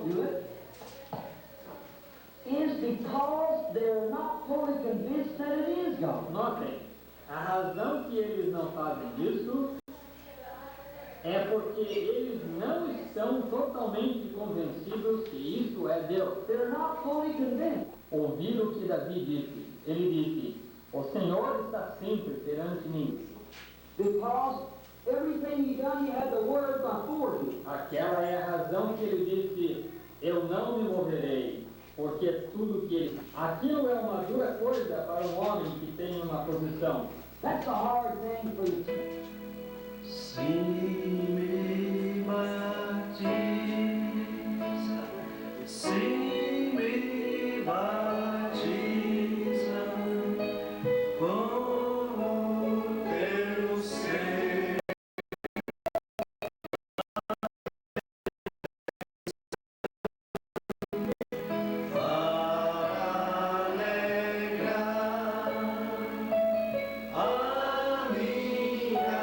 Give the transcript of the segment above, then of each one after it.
don't do it is because they're not fully convinced that it is God. Notem, a razão que eles não fazem isso é porque eles não estão totalmente convencidos que isso é Deus. They're not fully convinced. Ouviram o que Davi disse. Ele disse, o Senhor está sempre perante mim. Because everything he done, he had the word before him. Aquela é a razão que ele disse, eu não me moverei, porque tudo que ele... Aquilo é uma dura coisa para um homem que tem uma posição. That's a hard thing for the church. See me, my Jesus. See me, my Jesus. Como teu ser. Para alegrar a minha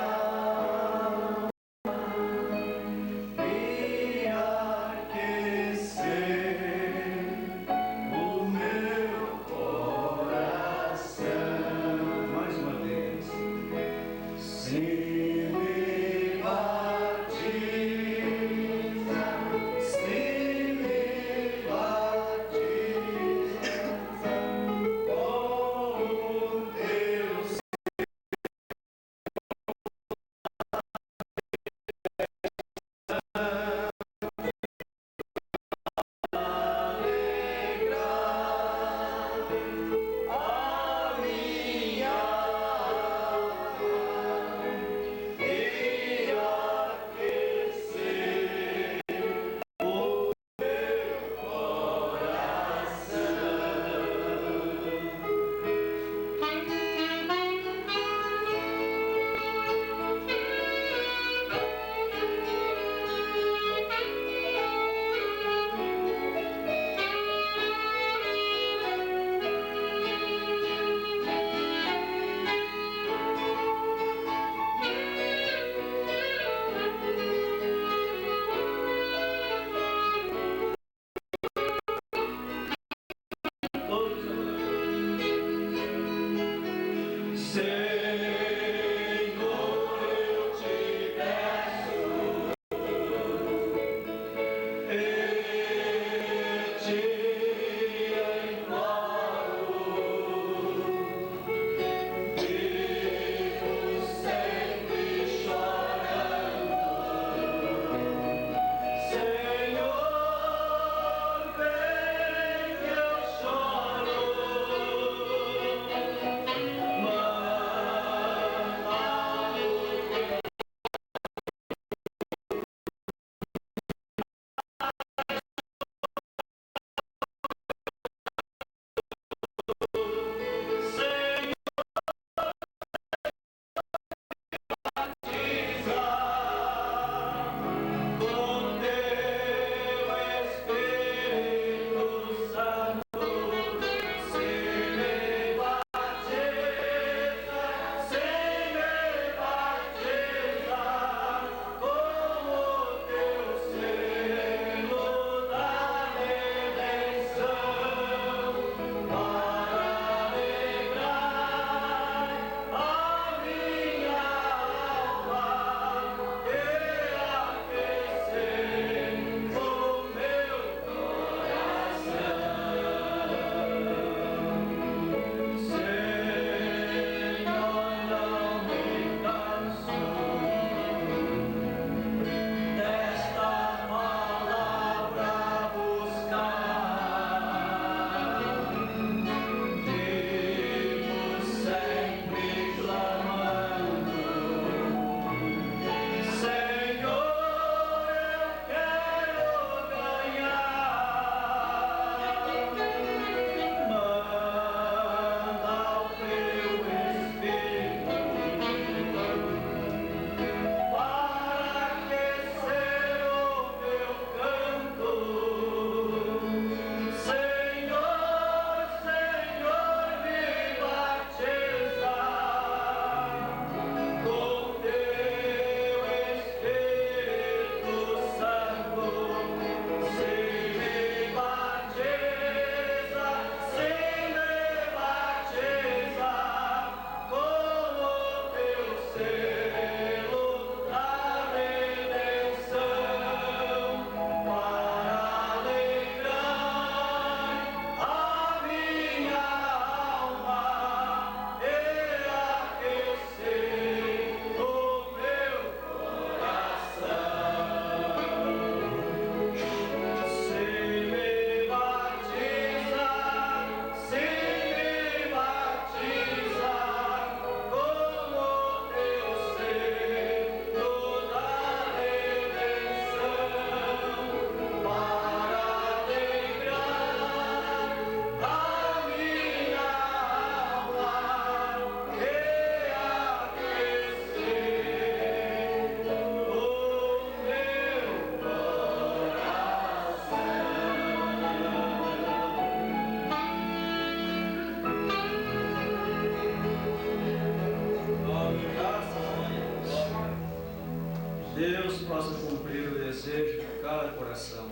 Deus possa cumprir o desejo de cada coração.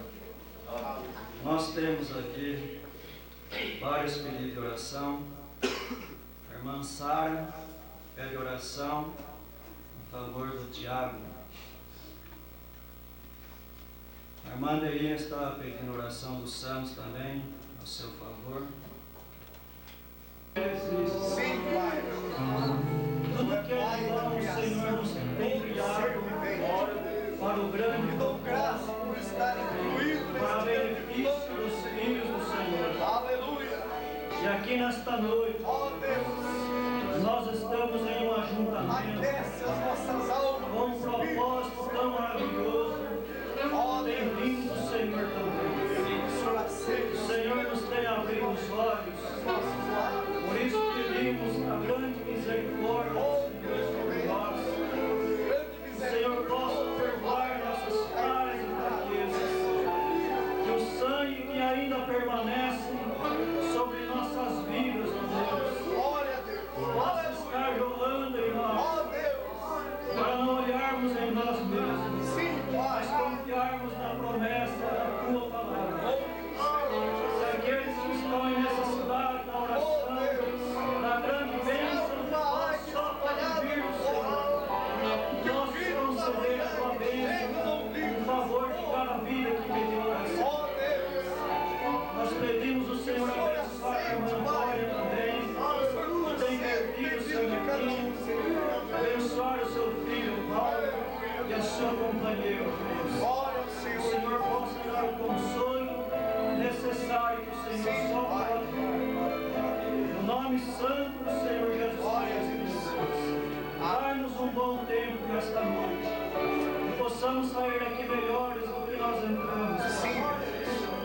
Nós temos aqui vários pedidos de oração. A irmã Sara pede oração em favor do Tiago. A irmã Delinha está pedindo oração dos santos também, ao seu favor. Sim, Pai. Tudo que é bom, o Senhor nos tem criado para o grande Dou graças por estar incluído para nesse benefício dos filhos do Senhor. Aleluia. E aqui nesta noite, Ó Deus, nós estamos em um ajuntamento aquece as nossas almas. com um propósito tão maravilhoso. Ó Tem Deus, vindo o Senhor também. o Senhor aceita O Senhor nos tem abrido os olhos. os nossos lábios. Por isso pedimos a grande misericórdia Ó do Senhor Deus, sobre nós. grande O misericórdia. Senhor possa perdoar nossas falhas e fraquezas. Que o sangue que ainda permanece sobre nossas vidas, ó Deus, Glória a Deus. possa Aleluia. estar rolando em nós, Ó Deus. para não olharmos em nós mesmos, Sim, mas Pai. confiarmos na promessa da Tua palavra. Se aqueles que estão em necessidade da oração, da grande bênção, nós só pode vir do Senhor. Nós conceder a Tua bênção em favor de cada vida que pediu oração. Ó Deus. Nós pedimos o Senhor abençoar a irmã Glória também, que tem perdido o seu netinho, abençoar o seu filho Paulo e a sua companheira, Deus. Glória ao Que Senhor. o Senhor possa dar o consolo necessário que o Senhor só pode dar. No nome santo do Senhor Jesus Cristo, dá-nos um bom tempo nesta noite, que possamos sair daqui melhores do que nós entramos.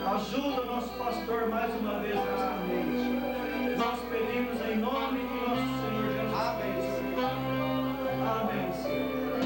Ajuda o nosso pastor mais uma vez nesta noite. Nós pedimos em nome de nosso Senhor Jesus Cristo. Amém, Senhor.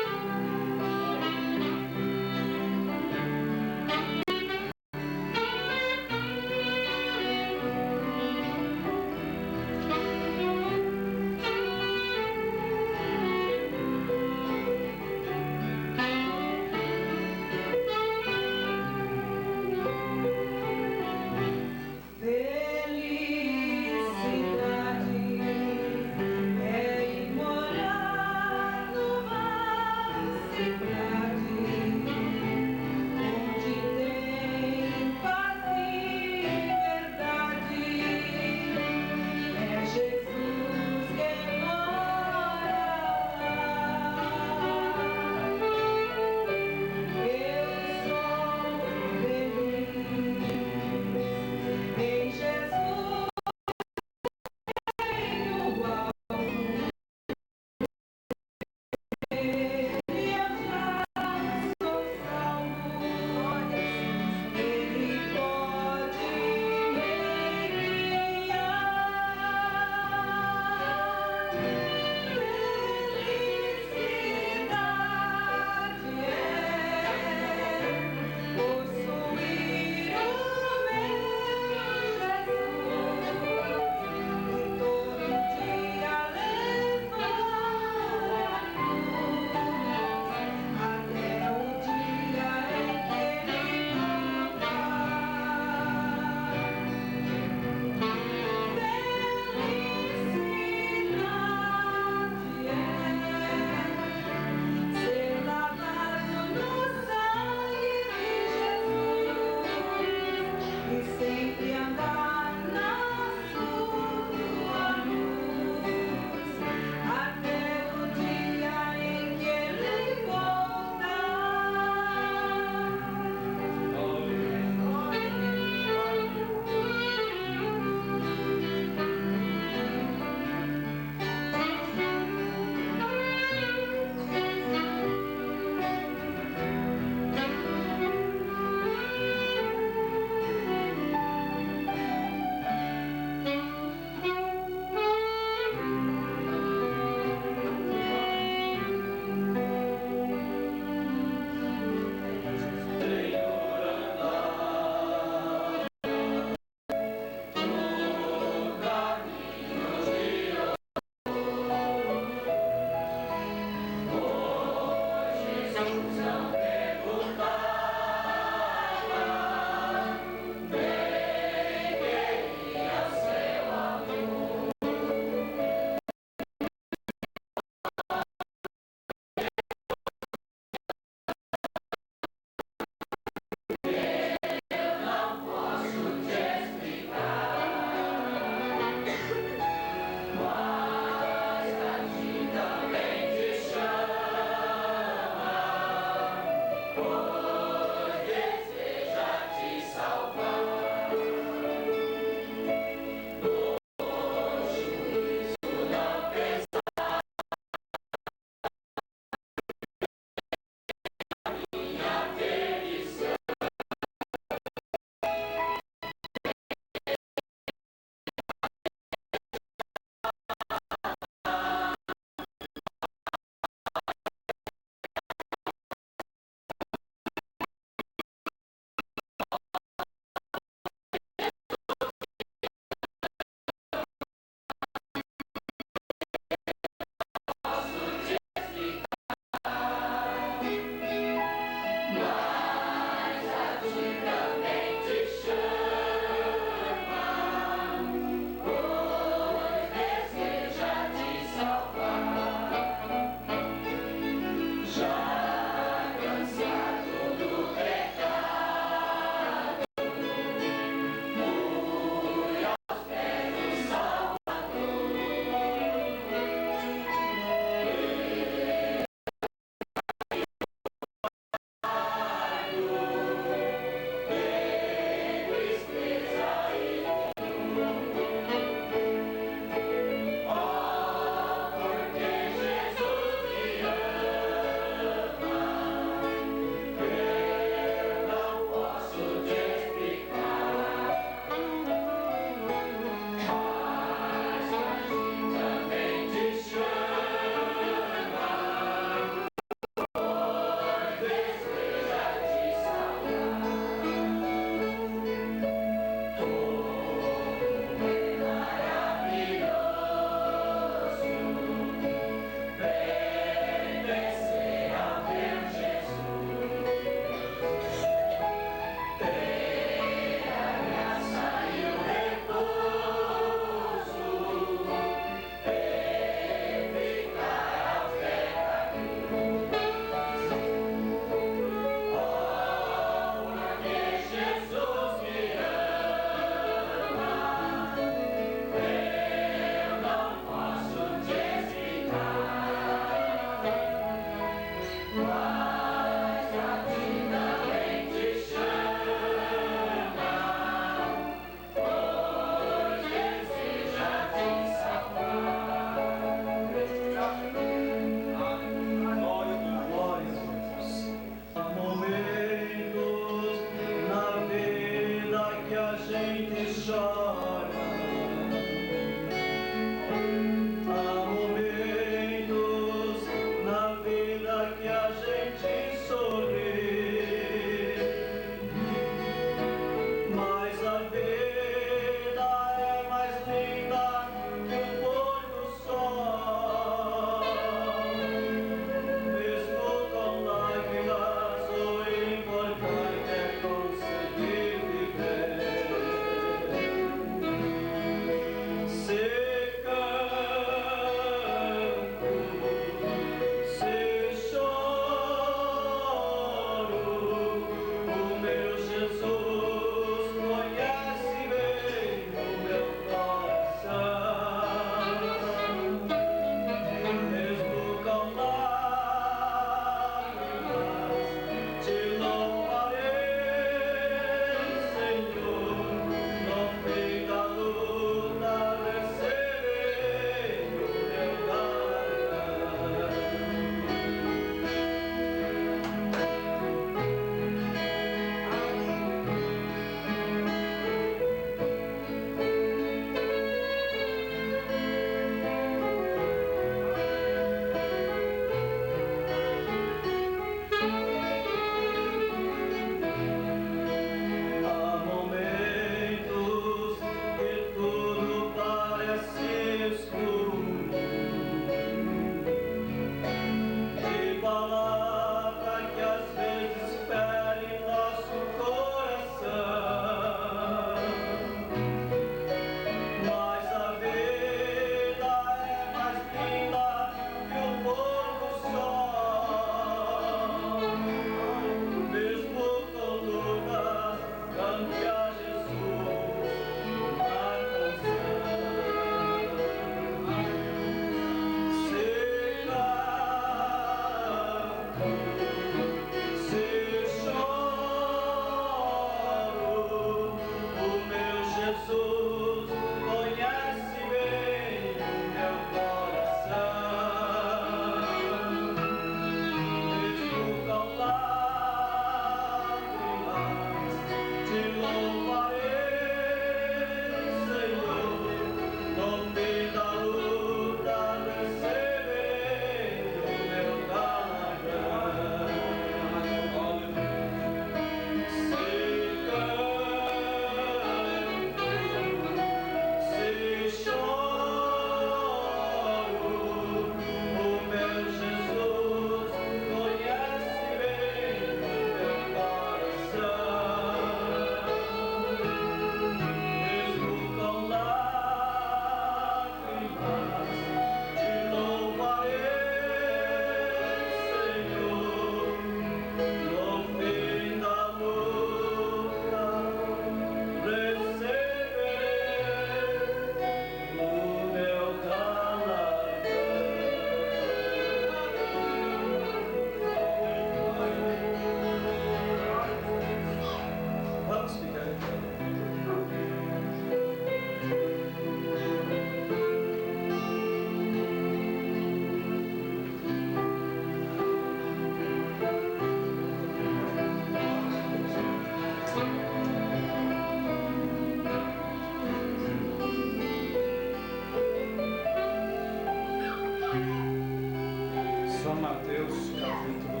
São Mateus, capítulo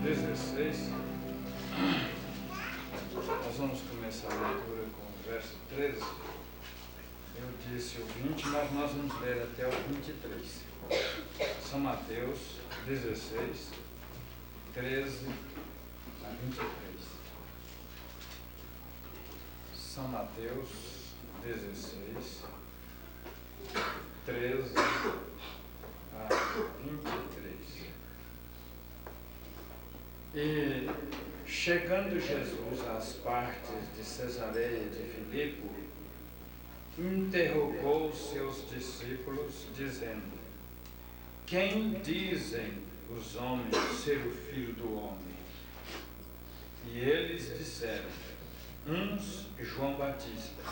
16. Nós vamos começar a leitura com o verso 13. Eu disse o 20, mas nós vamos ler até o 23. São Mateus 16, 13 a 23. São Mateus 16, 13 a 23. E chegando Jesus às partes de Cesareia de Filipe, interrogou seus discípulos, dizendo: quem dizem os homens ser o Filho do Homem? E eles disseram: uns João Batista,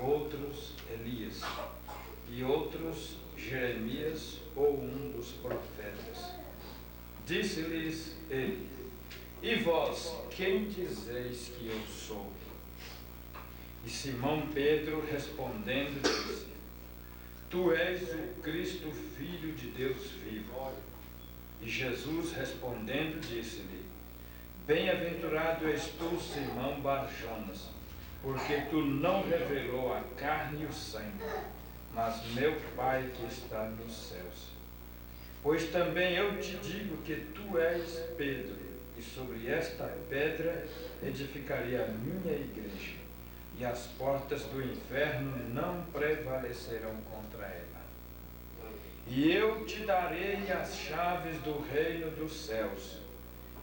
outros Elias, e outros Jeremias ou um dos profetas. Disse-lhes ele: e vós, quem dizeis que eu sou? E Simão Pedro respondendo disse: tu és o Cristo, Filho de Deus vivo. E Jesus respondendo disse-lhe: bem-aventurado és tu, Simão Bar-Jonas, porque tu não revelou a carne e o sangue, mas meu Pai que está nos céus. Pois também eu te digo que tu és Pedro, e sobre esta pedra edificarei a minha igreja, e as portas do inferno não prevalecerão contra ela. E eu te darei as chaves do reino dos céus,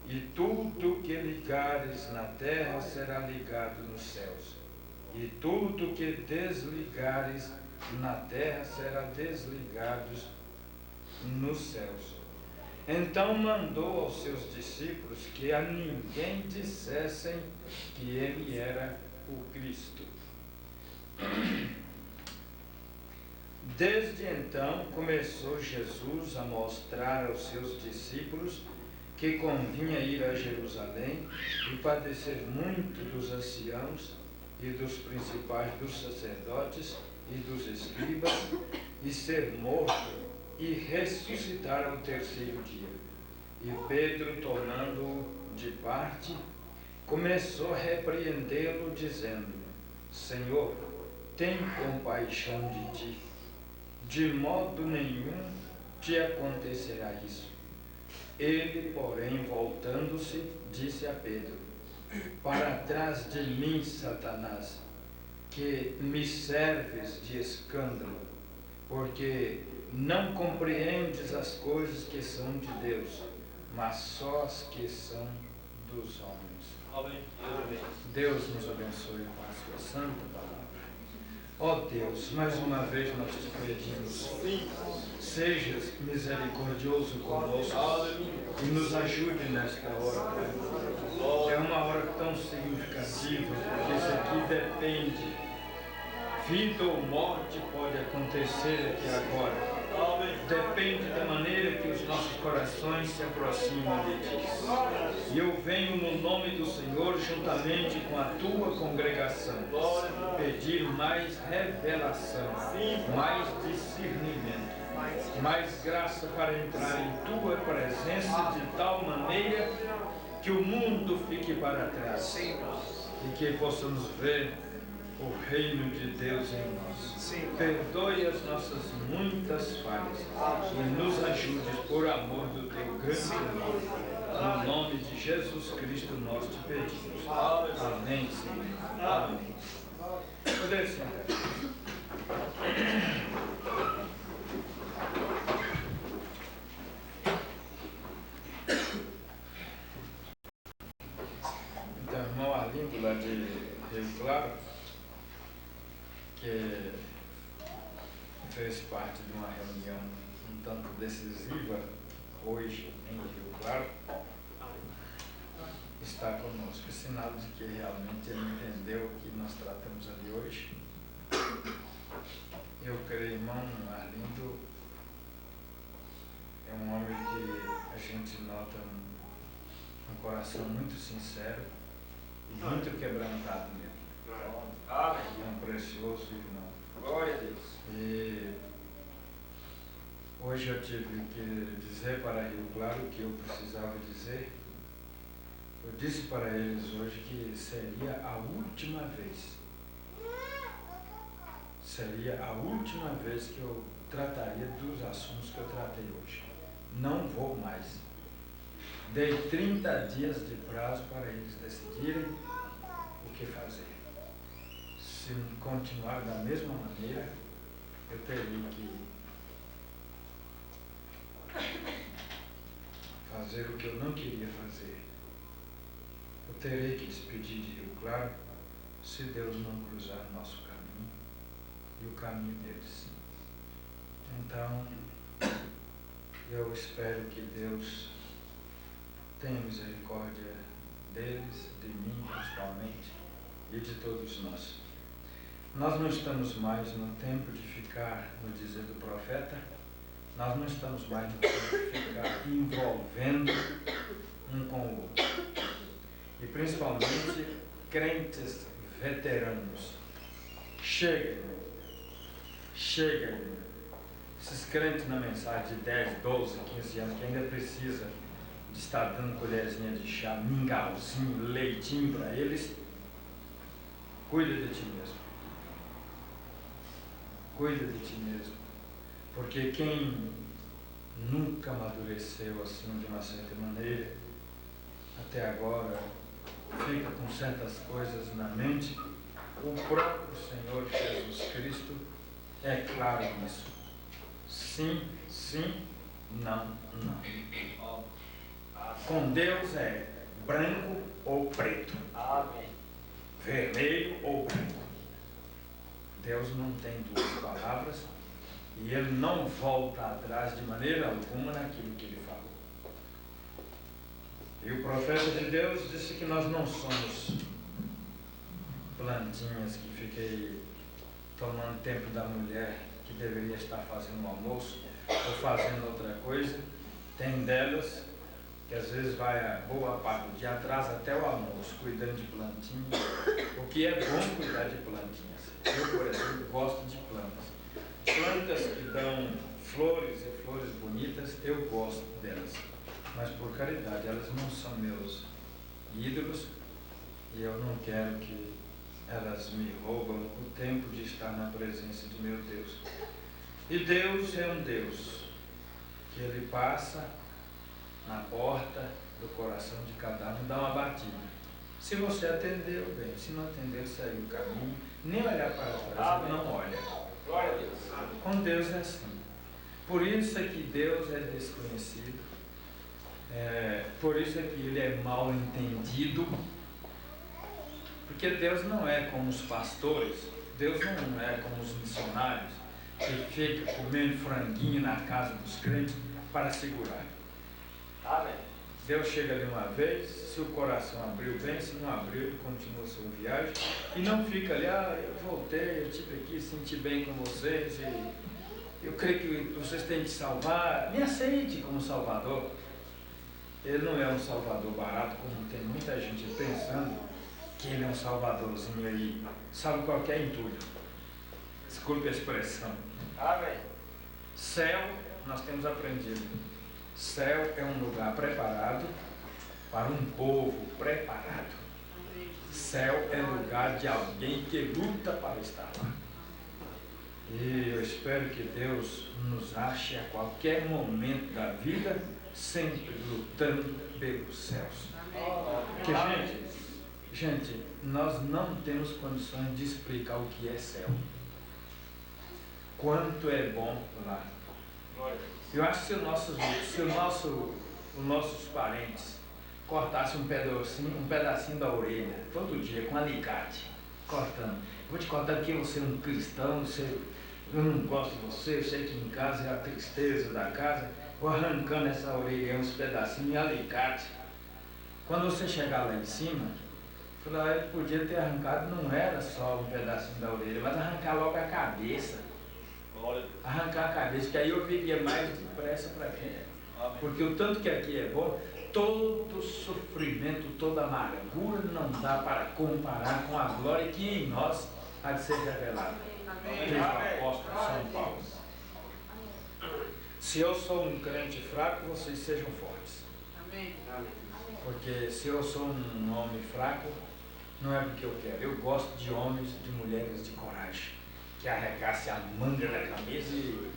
e tudo que ligares na terra será ligado nos céus, e tudo que desligares na terra será desligado nos céus. Então mandou aos seus discípulos que a ninguém dissessem que ele era o Cristo. Desde então começou Jesus a mostrar aos seus discípulos que convinha ir a Jerusalém e padecer muito dos anciãos e dos principais dos sacerdotes e dos escribas, e ser morto e ressuscitar ao terceiro dia. E Pedro, tomando-o de parte, começou a repreendê-lo, dizendo: Senhor, tem compaixão de ti. De modo nenhum te acontecerá isso. Ele, porém, voltando-se, disse a Pedro: para trás de mim, Satanás, que me serves de escândalo, porque não compreendes as coisas que são de Deus, mas só as que são dos homens. Amém. Deus nos abençoe com a sua santa palavra. Ó Deus, mais uma vez nós te pedimos, sejas misericordioso conosco, e nos ajude nesta hora, Pai. É uma hora tão significativa, porque isso aqui depende. Vida ou morte pode acontecer aqui agora. Depende da maneira que os nossos corações se aproximam de Ti. E eu venho no nome do Senhor, juntamente com a Tua congregação, pedir mais revelação, mais discernimento, mais graça para entrar em Tua presença de tal maneira que o mundo fique para trás e que possamos ver o reino de Deus em nós. Perdoe as nossas muitas falhas e nos ajude por amor do Teu grande nome. No nome de Jesus Cristo nós te pedimos. Amém, Senhor. Amém. Poder sentar. Então, irmão Arlindo, lá de Rio Claro, que fez parte de uma reunião um tanto decisiva hoje em Rio Claro, está conosco, sinal de que realmente ele entendeu o que nós tratamos ali hoje. Eu creio, irmão Arlindo é um homem que a gente nota um coração muito sincero e muito quebrantado nele. É um precioso irmão. Glória a Deus. E hoje eu tive que dizer para Rio Claro o que eu precisava dizer. Eu disse para eles hoje que seria a última vez. Seria a última vez que eu trataria dos assuntos que eu tratei hoje. Não vou mais. Dei 30 dias de prazo para eles decidirem o que fazer. Se continuar da mesma maneira, eu teria que fazer o que eu não queria fazer. Eu terei que despedir de Rio Claro se Deus não cruzar o nosso caminho e o caminho deles. Então, eu espero que Deus tenha misericórdia deles, de mim principalmente, e de todos nós. Nós não estamos mais no tempo de ficar no dizer do profeta, nós não estamos mais no tempo de ficar envolvendo um com o outro. E principalmente crentes veteranos. Chega. Esses crentes na mensagem de 10, 12, 15 anos que ainda precisa de estar dando colherzinha de chá, mingauzinho, leitinho para eles, cuida de ti mesmo. Cuida de ti mesmo. Porque quem nunca amadureceu assim de uma certa maneira, até agora, fica com certas coisas na mente, o próprio Senhor Jesus Cristo é claro nisso. Sim, sim, não, não. Com Deus é branco ou preto. Amém. Vermelho ou branco. Deus não tem duas palavras e Ele não volta atrás de maneira alguma naquilo que Ele falou. E o profeta de Deus disse que nós não somos plantinhas que fiquei tomando tempo da mulher que deveria estar fazendo o almoço ou fazendo outra coisa. Tem delas que às vezes vai a boa parte do dia atrás até o almoço, cuidando de plantinhas, o que é bom cuidar de plantinhas. Eu, por exemplo, gosto de plantas. Plantas que dão flores e flores bonitas, eu gosto delas. Mas por caridade, elas não são meus ídolos e eu não quero que elas me roubam o tempo de estar na presença de meu Deus. E Deus é um Deus que Ele passa na porta do coração de cada um, dá uma batida. Se você atendeu, bem. Se não atendeu, segue o caminho. Nem olhar para trás, ele não olha. Glória a Deus. Com Deus é assim. Por isso é que Deus é desconhecido. Por isso é que Ele é mal entendido. Porque Deus não é como os pastores. Deus não é como os missionários que ficam comendo franguinho na casa dos crentes para segurar. Amém. Deus chega ali uma vez, se o coração abriu bem, se não abriu, ele continua a sua viagem e não fica ali, eu voltei, eu estive aqui, senti bem com vocês e eu creio que vocês têm que salvar, me aceite como Salvador. Ele não é um Salvador barato, como tem muita gente pensando que ele é um Salvadorzinho aí, salva qualquer entulho. Desculpe a expressão. Amém. Céu, nós temos aprendido, céu é um lugar preparado para um povo preparado. Céu é lugar de alguém que luta para estar lá. E eu espero que Deus nos ache a qualquer momento da vida, sempre lutando pelos céus. Porque, gente, nós não temos condições de explicar o que é céu. Quanto é bom lá. Eu acho que se os nossos parentes cortassem um pedacinho da orelha, todo dia, com alicate, cortando. Vou te contar porque você é um cristão, eu não gosto de você, eu sei que em casa é a tristeza da casa, vou arrancando essa orelha, uns pedacinhos, e alicate. Quando você chegar lá em cima, ele podia ter arrancado, não era só um pedacinho da orelha, mas arrancar logo a cabeça. Arrancar a cabeça, que aí eu viria mais depressa para aqui. Porque o tanto que aqui é bom, todo sofrimento, toda amargura não dá para comparar com a glória que em nós há de ser revelada. Diz o apóstolo São Paulo. Se eu sou um crente fraco, vocês sejam fortes. Porque se eu sou um homem fraco, não é porque eu quero. Eu gosto de homens, de mulheres de coragem, que arregasse a manga da camisa e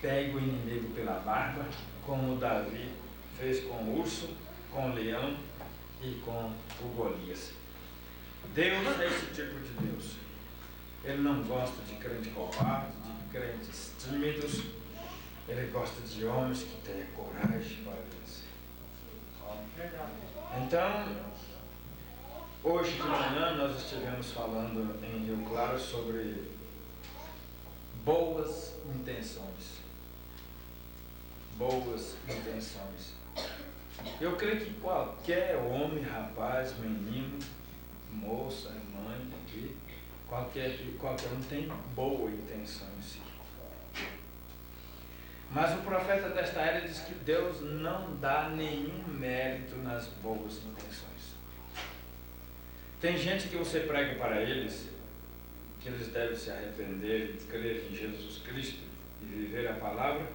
pegue o inimigo pela barba, como Davi fez com o urso, com o leão e com o Golias. Deus é esse tipo de Deus. Ele não gosta de crente covarde, de crentes tímidos. Ele gosta de homens que tenham coragem para vencer. Então, hoje de manhã nós estivemos falando em Rio Claro sobre boas intenções. Boas intenções. Eu creio que qualquer homem, rapaz, menino, moça, mãe, aqui, qualquer um tem boa intenção em si. Mas o profeta desta era diz que Deus não dá nenhum mérito nas boas intenções. Tem gente que você prega para eles que eles devem se arrepender e crer em Jesus Cristo e viver a palavra.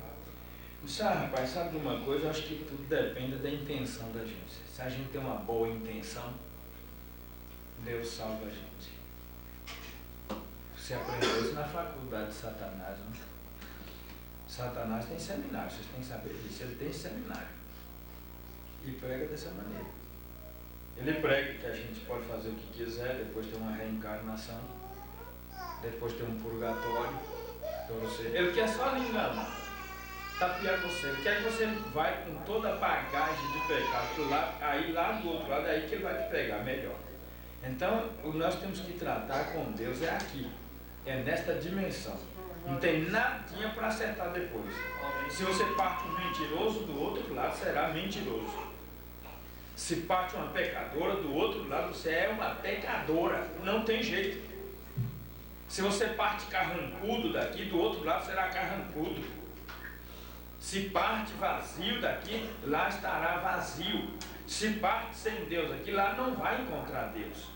Rapaz, sabe de uma coisa? Eu acho que tudo depende da intenção da gente. Se a gente tem uma boa intenção, Deus salva a gente. Você aprendeu isso na faculdade de Satanás, não? Satanás tem seminário, vocês têm que saber disso. Ele tem seminário e prega dessa maneira. Ele prega que a gente pode fazer o que quiser, depois tem uma reencarnação, depois tem um purgatório para você. Ele quer só lhe enganar, tapear você. Ele quer que você vai com toda a bagagem de pecado lá, aí lá do outro lado, é aí que ele vai te pegar melhor. Então, o que nós temos que tratar com Deus é aqui, é nesta dimensão. Não tem nadinha para acertar depois. Se você parte um mentiroso, do outro lado será mentiroso. Se parte uma pecadora, do outro lado você é uma pecadora. Não tem jeito. Se você parte carrancudo daqui, do outro lado será carrancudo. Se parte vazio daqui, lá estará vazio. Se parte sem Deus aqui, lá não vai encontrar Deus.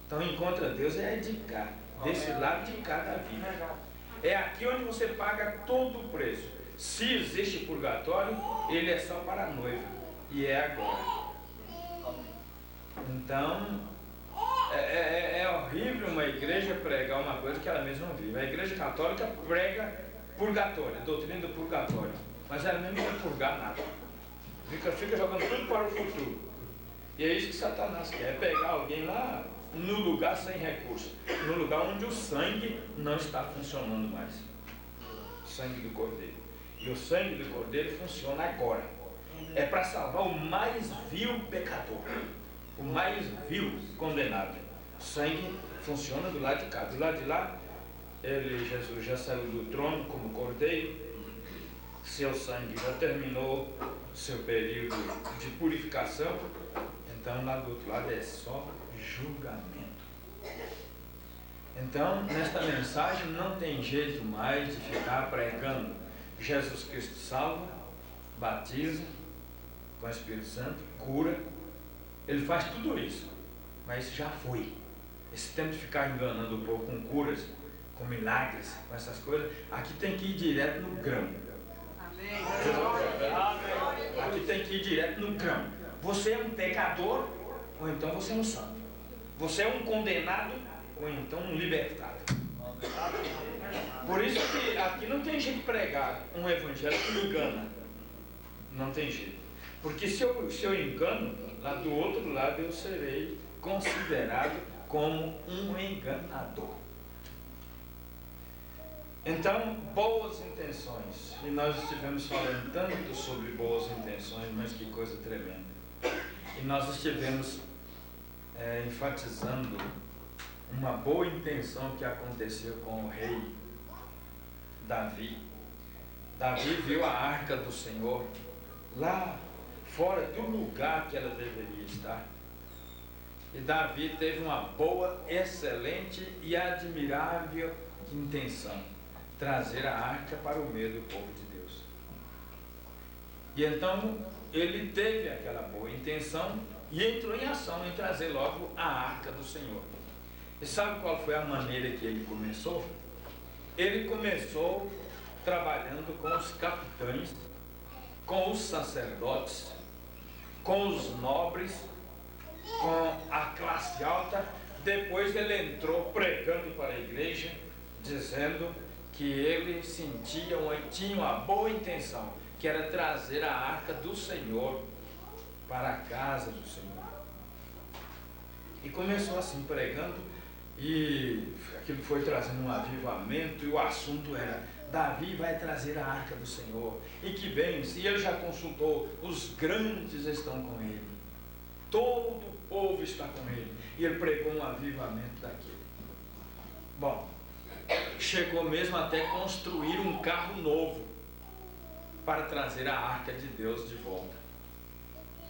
Então encontra Deus é de cá, desse lado de cá da vida. É aqui onde você paga todo o preço. Se existe purgatório, ele é só para a noiva. E é agora. Então, é horrível uma igreja pregar uma coisa que ela mesma não vive. A igreja católica prega purgatório, a doutrina do purgatório. Mas ela mesmo não vai purgar nada. Fica jogando tudo para o futuro. E é isso que Satanás quer, é pegar alguém lá no lugar sem recurso, no lugar onde o sangue não está funcionando mais. O sangue do Cordeiro. E o sangue do Cordeiro funciona agora. É para salvar o mais vil pecador, o mais vil condenado. O sangue funciona do lado de cá. Do lado de lá, Jesus já saiu do trono como Cordeiro, seu sangue já terminou seu período de purificação, então lá do outro lado é só julgamento. Então, nesta mensagem não tem jeito mais de ficar pregando Jesus Cristo salva, batiza com o Espírito Santo, cura. Ele faz tudo isso, mas isso já foi. Esse tempo de ficar enganando o povo com curas, com milagres, com essas coisas, aqui tem que ir direto no grão. Amém. Aqui tem que ir direto no grão. Você é um pecador, ou então você é um santo. Você é um condenado, ou então um libertado. Por isso que aqui não tem jeito de pregar um evangelho que engana. Não tem jeito. Porque se eu engano, lá do outro lado eu serei considerado como um enganador. Então, boas intenções. E nós estivemos falando tanto sobre boas intenções, mas que coisa tremenda. E nós estivemos enfatizando uma boa intenção que aconteceu com o rei Davi. Davi viu a arca do Senhor lá fora do lugar que ela deveria estar. E Davi teve uma boa, excelente e admirável intenção: trazer a arca para o meio do povo de Deus. E então ele teve aquela boa intenção e entrou em ação em trazer logo a arca do Senhor. E sabe qual foi a maneira que ele começou? Ele começou trabalhando com os capitães, com os sacerdotes, com os nobres, com a classe alta. Depois ele entrou pregando para a igreja, dizendo que ele tinha uma boa intenção, que era trazer a arca do Senhor para a casa do Senhor. E começou assim pregando, e aquilo foi trazendo um avivamento, e o assunto era: Davi vai trazer a arca do Senhor, e que bens, e ele já consultou, os grandes estão com ele, todo o povo está com ele, e ele pregou um avivamento daquilo. Bom, chegou mesmo até construir um carro novo para trazer a arca de Deus de volta.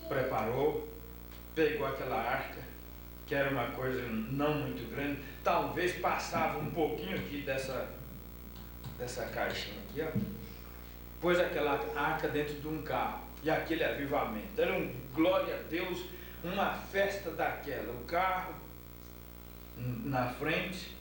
Preparou, pegou aquela arca, que era uma coisa não muito grande, talvez passava um pouquinho aqui dessa caixinha aqui, ó. Pôs aquela arca dentro de um carro, e aquele avivamento, era um glória a Deus, uma festa daquela, o carro na frente,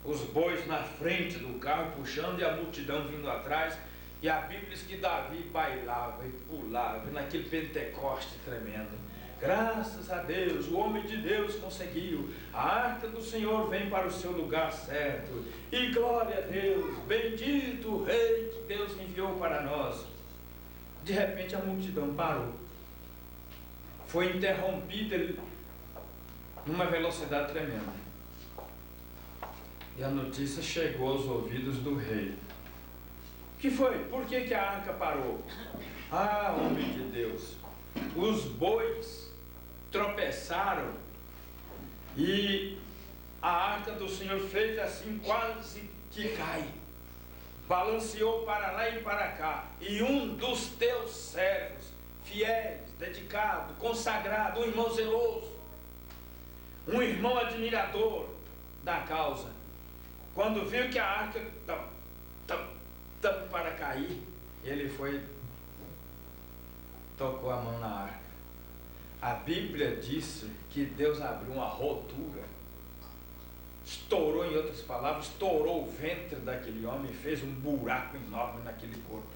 os bois na frente do carro puxando e a multidão vindo atrás, e a Bíblia diz que Davi bailava e pulava, e naquele Pentecoste tremendo. Graças a Deus, o homem de Deus conseguiu, a arca do Senhor vem para o seu lugar certo, e glória a Deus, bendito o Rei que Deus enviou para nós. De repente a multidão parou, foi interrompida numa velocidade tremenda, e a notícia chegou aos ouvidos do rei. O que foi? Por que a arca parou? Ah, homem de Deus, os bois tropeçaram e a arca do Senhor fez assim, quase que cai, balanceou para lá e para cá, e um dos teus servos fiéis, dedicado, consagrado, um irmão zeloso, um irmão admirador da causa, quando viu que a arca estava para cair, ele foi, tocou a mão na arca. A Bíblia diz que Deus abriu uma rotura, estourou, em outras palavras, estourou o ventre daquele homem e fez um buraco enorme naquele corpo.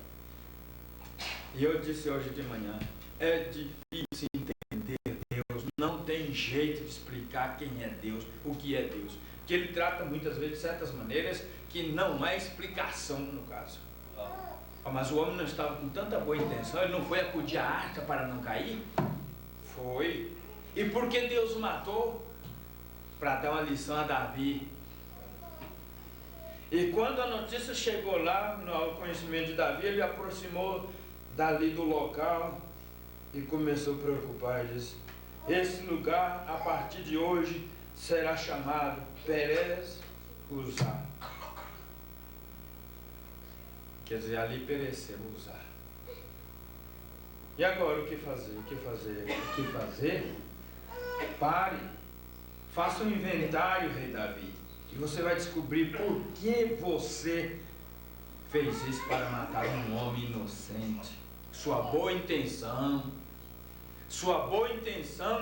E eu disse hoje de manhã, é difícil entender Deus, não tem jeito de explicar quem é Deus, o que é Deus, porque Ele trata muitas vezes de certas maneiras que não há explicação no caso. Mas o homem não estava com tanta boa intenção, ele não foi acudir a arca para não cair? Foi. E por que Deus o matou? Para dar uma lição a Davi. E quando a notícia chegou lá, no conhecimento de Davi, ele aproximou dali do local e começou a preocupar. Ele disse: esse lugar, a partir de hoje, será chamado Perez Uzá. Quer dizer, ali pereceu Uzá. E agora o que fazer? O que fazer? O que fazer? Pare. Faça um inventário, rei Davi. E você vai descobrir por que você fez isso para matar um homem inocente. Sua boa intenção,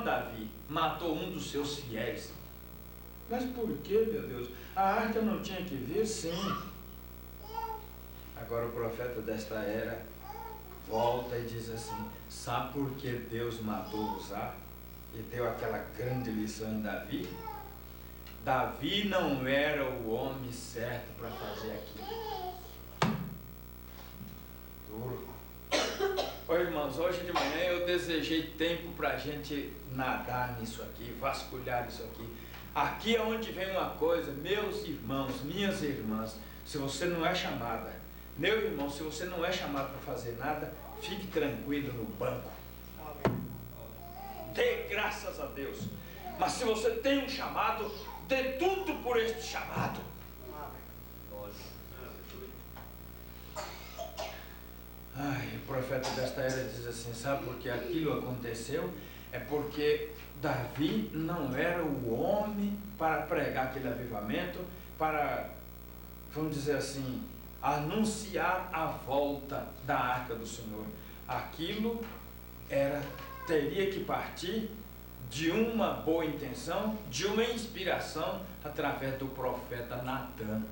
Davi, matou um dos seus fiéis. Mas por que, meu Deus? A arca não tinha que vir? Sim. Agora o profeta desta era volta e diz assim: sabe por que Deus matou Uzá? E deu aquela grande lição em Davi? Davi não era o homem certo para fazer aquilo. Duro. Oi, irmãos, hoje de manhã eu desejei tempo para a gente nadar nisso aqui, vasculhar isso aqui. Aqui é onde vem uma coisa, meus irmãos, minhas irmãs, se você não é chamada, meu irmão, se você não é chamado para fazer nada, fique tranquilo no banco. Dê graças a Deus. Mas se você tem um chamado, dê tudo por este chamado. Ai, o profeta desta era diz assim: sabe por que aquilo aconteceu? É porque Davi não era o homem para pregar aquele avivamento, para, vamos dizer assim, anunciar a volta da arca do Senhor. Aquilo teria que partir de uma boa intenção, de uma inspiração através do profeta Natã.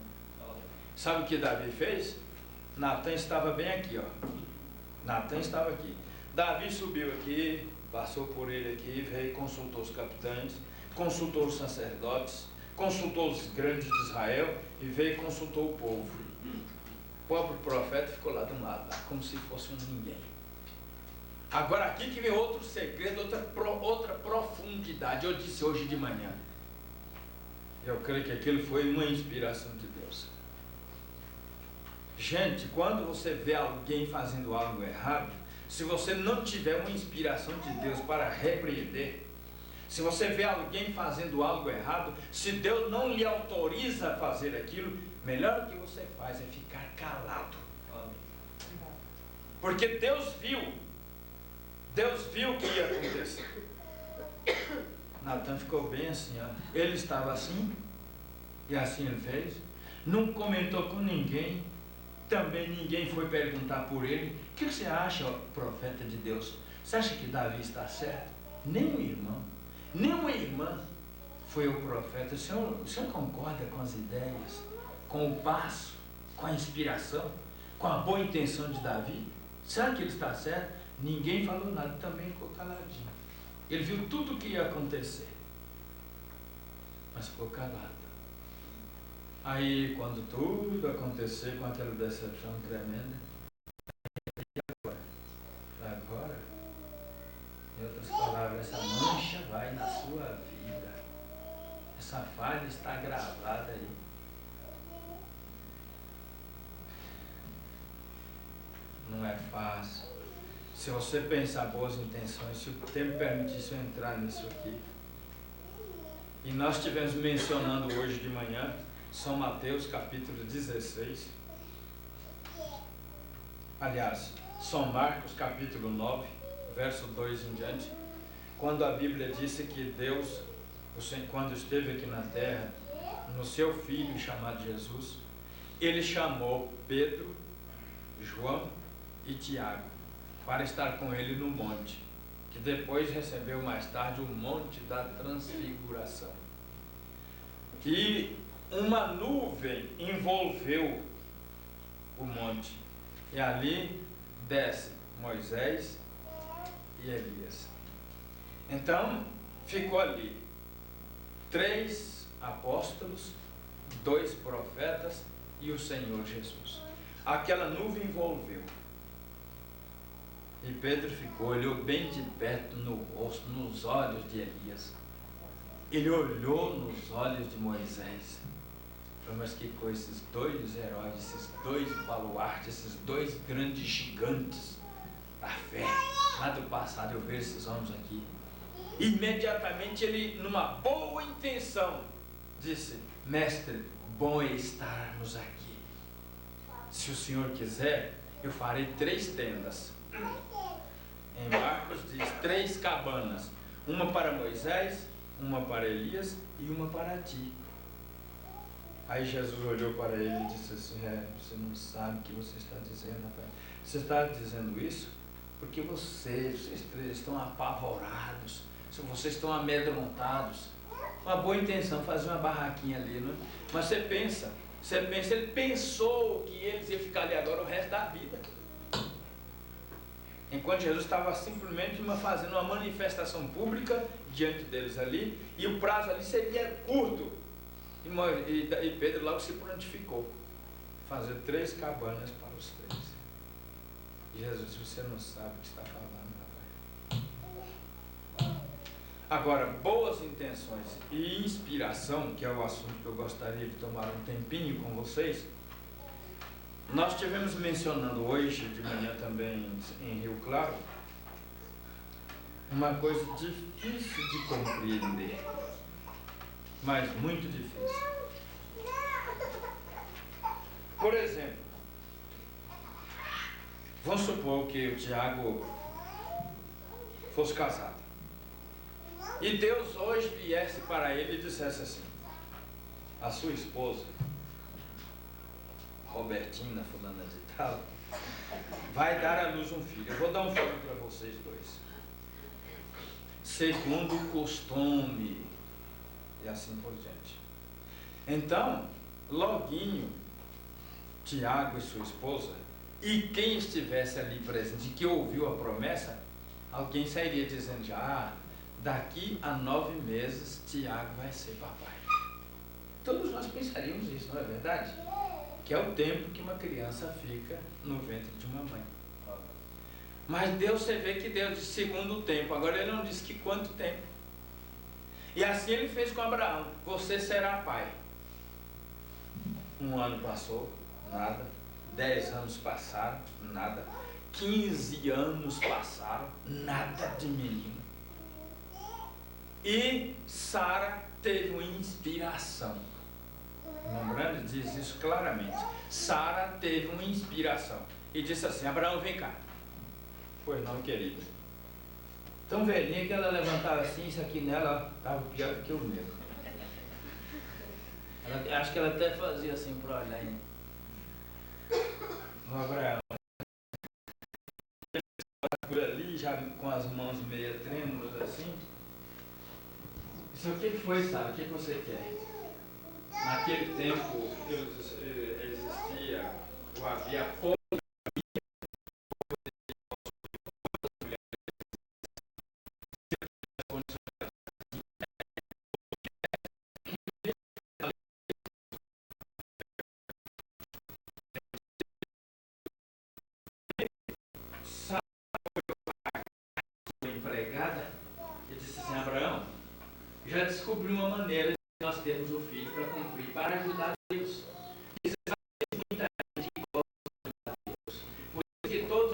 Sabe o que Davi fez? Natã estava bem aqui, ó. Natã estava aqui. Davi subiu aqui, passou por ele aqui, veio, consultou os capitães, consultou os sacerdotes, consultou os grandes de Israel e veio e consultou o povo. O pobre profeta ficou lá do lado, como se fosse um ninguém. Agora aqui que vem outro segredo, outra profundidade. Eu disse hoje de manhã, eu creio que aquilo foi uma inspiração de Deus. Gente, quando você vê alguém fazendo algo errado, se você não tiver uma inspiração de Deus para repreender, se você vê alguém fazendo algo errado, se Deus não lhe autoriza a fazer aquilo, melhor que você faz é ficar calado. Porque Deus viu o que ia acontecer. Natã ficou bem assim, ó. Ele estava assim, e assim ele fez. Não comentou com ninguém. Também ninguém foi perguntar por ele. O que você acha, ó, profeta de Deus? Você acha que Davi está certo? Nem um irmão, nem uma irmã foi o profeta. O senhor concorda com as ideias, com o passo, com a inspiração, com a boa intenção de Davi? Será que ele está certo? Ninguém falou nada, também ficou caladinho. Ele viu tudo o que ia acontecer, mas ficou calado. Aí, quando tudo acontecer com aquela decepção tremenda, agora, em outras palavras, essa mancha vai na sua vida. Essa falha está gravada aí. Não é fácil. Se você pensar boas intenções, se o tempo permitisse eu entrar nisso aqui. E nós estivemos mencionando hoje de manhã São Mateus capítulo 16. Aliás, São Marcos capítulo 9, verso 2 em diante. Quando a Bíblia disse que Deus, quando esteve aqui na terra, no seu Filho chamado Jesus, Ele chamou Pedro, João e Tiago para estar com Ele no monte, que depois recebeu mais tarde o monte da transfiguração. E uma nuvem envolveu o monte, e ali desce Moisés e Elias. Então ficou ali 3 apóstolos, 2 profetas e o Senhor Jesus. Aquela nuvem envolveu. E Pedro ficou, olhou bem de perto no rosto, nos olhos de Elias. Ele olhou nos olhos de Moisés. Falou, mas que coisa, esses 2 heróis, esses 2 baluartes, esses 2 grandes gigantes da fé. Lá do passado eu vejo esses homens aqui. Imediatamente ele, numa boa intenção, disse, mestre, bom é estarmos aqui. se o Senhor quiser, eu farei 3 tendas. Em Marcos diz 3 cabanas, uma para Moisés, uma para Elias e uma para ti. Aí Jesus olhou para ele e disse assim: você não sabe o que você está dizendo, rapaz. Você está dizendo isso porque vocês 3 estão apavorados, vocês estão amedrontados. Uma boa intenção, fazer uma barraquinha ali, não é? Mas você pensa, ele pensou que eles iam ficar ali agora o resto da vida. Enquanto Jesus estava simplesmente fazendo uma manifestação pública diante deles ali, e o prazo ali seria curto. E Pedro logo se prontificou, fazer 3 cabanas para os 3. E Jesus disse: você não sabe o que está falando, rapaz. Agora, boas intenções e inspiração, que é o assunto que eu gostaria de tomar um tempinho com vocês, nós tivemos mencionando hoje de manhã também em Rio Claro, uma coisa difícil de compreender, mas muito difícil. Por exemplo, vamos supor que o Tiago fosse casado e Deus hoje viesse para ele e dissesse assim: a sua esposa Robertina, fulana de tal, vai dar à luz um filho. Eu vou dar um filho para vocês 2, segundo o costume, e assim por diante. Então, loguinho, Tiago e sua esposa, e quem estivesse ali presente, que ouviu a promessa, alguém sairia dizendo já: daqui a 9 meses Tiago vai ser papai. Todos nós pensaríamos isso, não é verdade? Que é o tempo que uma criança fica no ventre de uma mãe. Mas Deus, você vê que Deus disse segundo o tempo. Agora ele não disse que quanto tempo. E assim ele fez com Abraão: você será pai. 1 ano passou, nada. 10 anos passaram, nada. 15 anos passaram, nada de menino. E Sara teve uma inspiração. Lembrando, diz isso claramente. Sara teve uma inspiração e disse assim: Abraão, vem cá. Pois não, querida. Tão velhinha que ela levantava assim, isso aqui nela estava pior do que o meu. Acho que ela até fazia assim para olhar. O Abraão por ali, já com as mãos meio trêmulas assim. Isso aqui foi, Sara? O que você quer? Naquele tempo existia ou havia pouco. Empregada e disse assim: Abraão, já descobri uma maneira de nós termos o filho para cumprir, para ajudar Deus. Isso é muita gente que gosta de ajudar Deus. Por isso que todos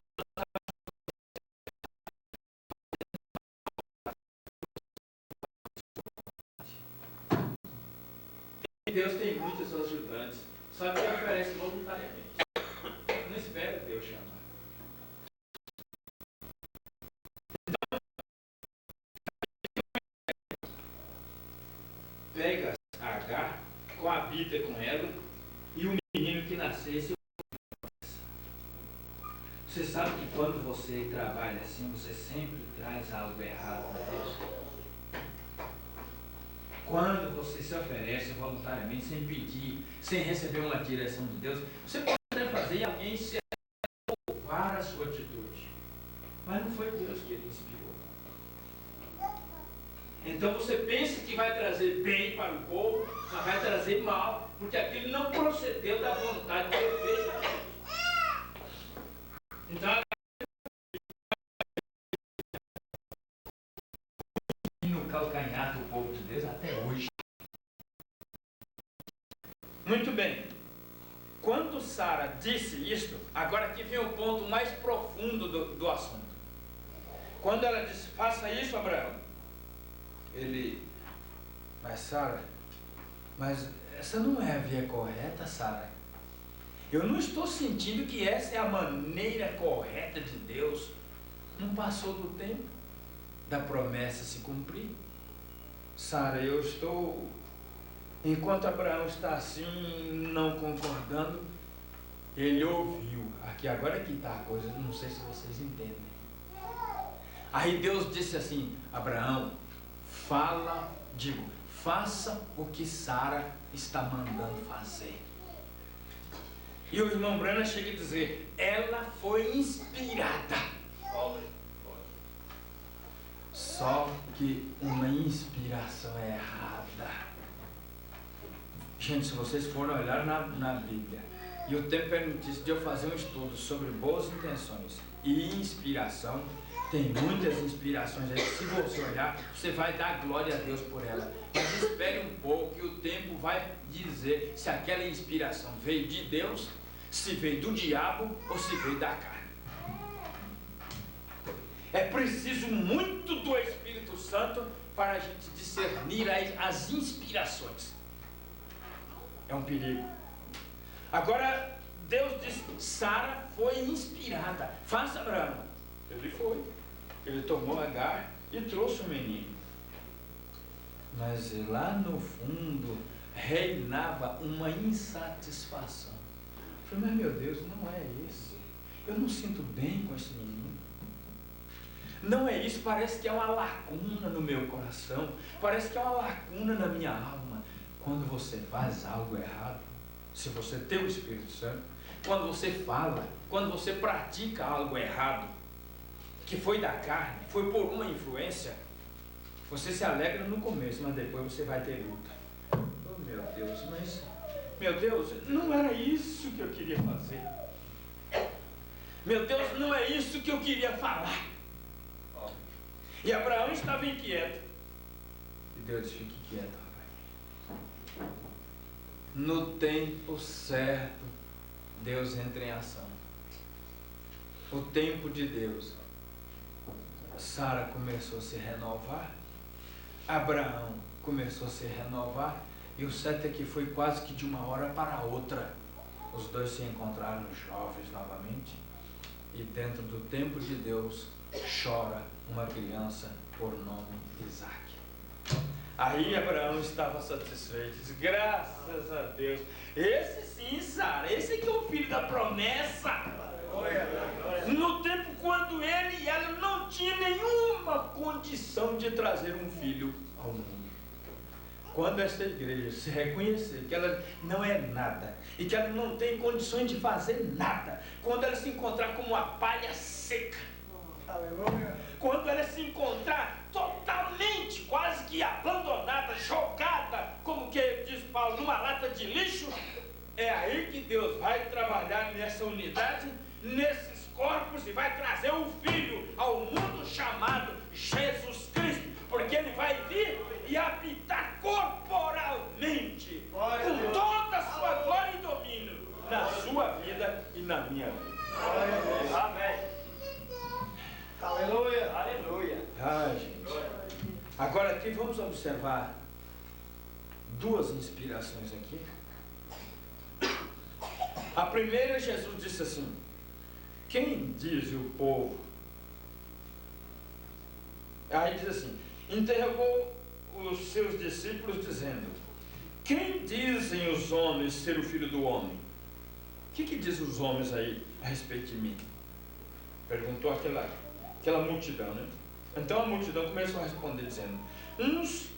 Deus tem muitos ajudantes, só que oferece voluntariamente. Não espera Deus chamar. Pega Agar, coabita com ela, e o menino que nascesse. Você sabe que quando você trabalha assim, você sempre traz algo errado para Deus. Quando você se oferece voluntariamente, sem pedir, sem receber uma direção de Deus, você pode até fazer e alguém se louvar a sua atitude. Mas não foi Deus que ele inspirou. Então você pensa que vai trazer bem para o povo, mas vai trazer mal, porque aquilo não procedeu da vontade de Deus. Então, no calcanhar do povo de Deus até hoje. Muito bem. Quando Sara disse isto, agora aqui vem o ponto mais profundo do assunto. Quando ela disse: faça isso, Abraão. Mas Sara, mas essa não é a via correta, Sara. Eu não estou sentindo que essa é a maneira correta de Deus. Não passou do tempo da promessa se cumprir. Sara, eu estou... Enquanto Abraão está assim, não concordando, ele ouviu. Aqui agora que está a coisa, não sei se vocês entendem. Aí Deus disse assim: Abraão, faça o que Sara está mandando fazer. E o irmão Brana chega a dizer: ela foi inspirada. Só que uma inspiração errada. Gente, se vocês forem olhar na Bíblia, e o tempo permitisse de eu fazer um estudo sobre boas intenções e inspiração, tem muitas inspirações aí. Se você olhar, você vai dar glória a Deus por ela. Mas espere um pouco, que o tempo vai dizer se aquela inspiração veio de Deus, se veio do diabo ou se veio da carne. É preciso muito do Espírito Santo para a gente discernir as inspirações. É um perigo. Agora, Deus diz: Sara foi inspirada. Faça, Abraão. Ele foi. Ele tomou Agar e trouxe o menino. Mas lá no fundo reinava uma insatisfação. Eu falei: mas meu Deus, não é isso. Eu não sinto bem com esse menino. Não é isso, parece que é uma lacuna no meu coração. Parece que é uma lacuna na minha alma. Quando você faz algo errado, se você tem o Espírito Santo, quando você fala, quando você pratica algo errado, que foi da carne, foi por uma influência, você se alegra no começo, mas depois você vai ter luta. Oh meu Deus, mas, meu Deus, não era isso que eu queria fazer. Meu Deus, não é isso que eu queria falar. E Abraão estava inquieto. E Deus disse: fique quieto, rapaz. No tempo certo, Deus entra em ação. O tempo de Deus. Sara começou a se renovar. Abraão começou a se renovar. E o certo é que foi quase que de uma hora para outra. Os dois se encontraram jovens novamente. E dentro do tempo de Deus, chora uma criança por nome Isaque. Aí Abraão estava satisfeito, diz: graças a Deus, esse sim, Sara, esse aqui é o filho da promessa. No tempo quando ele e ela não tinham nenhuma condição de trazer um filho ao mundo. Quando esta igreja se reconhecer que ela não é nada, e que ela não tem condições de fazer nada, quando ela se encontrar como uma palha seca, quando ela se encontrar totalmente, quase que abandonada, jogada, como que diz Paulo, numa lata de lixo, é aí que Deus vai trabalhar nessa unidade, nesses corpos, e vai trazer um filho ao mundo chamado Jesus Cristo, porque ele vai vir e habitar corporalmente, com toda a sua glória e domínio, na sua vida e na minha vida. Amém. Aleluia. Aleluia. Gente. Agora aqui vamos observar duas inspirações aqui. A primeira, Jesus disse assim: quem diz o povo? Aí diz assim: interrogou os seus discípulos dizendo: quem dizem os homens ser o filho do homem? O que diz os homens aí a respeito de mim? Perguntou aquela multidão, né? Então a multidão começou a responder dizendo: uns,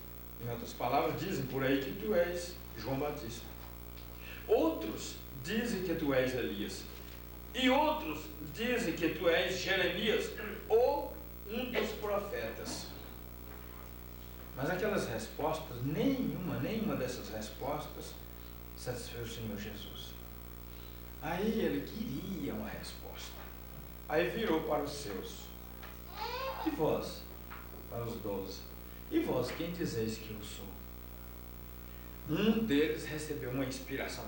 em outras palavras, dizem por aí que tu és João Batista. Outros dizem que tu és Elias. E outros dizem que tu és Jeremias ou um dos profetas. Mas aquelas respostas, nenhuma dessas respostas satisfez o Senhor Jesus. Aí ele queria uma resposta. Aí virou para os seus: e vós? Para os 12. E vós, quem dizeis que eu sou? Um deles recebeu uma inspiração: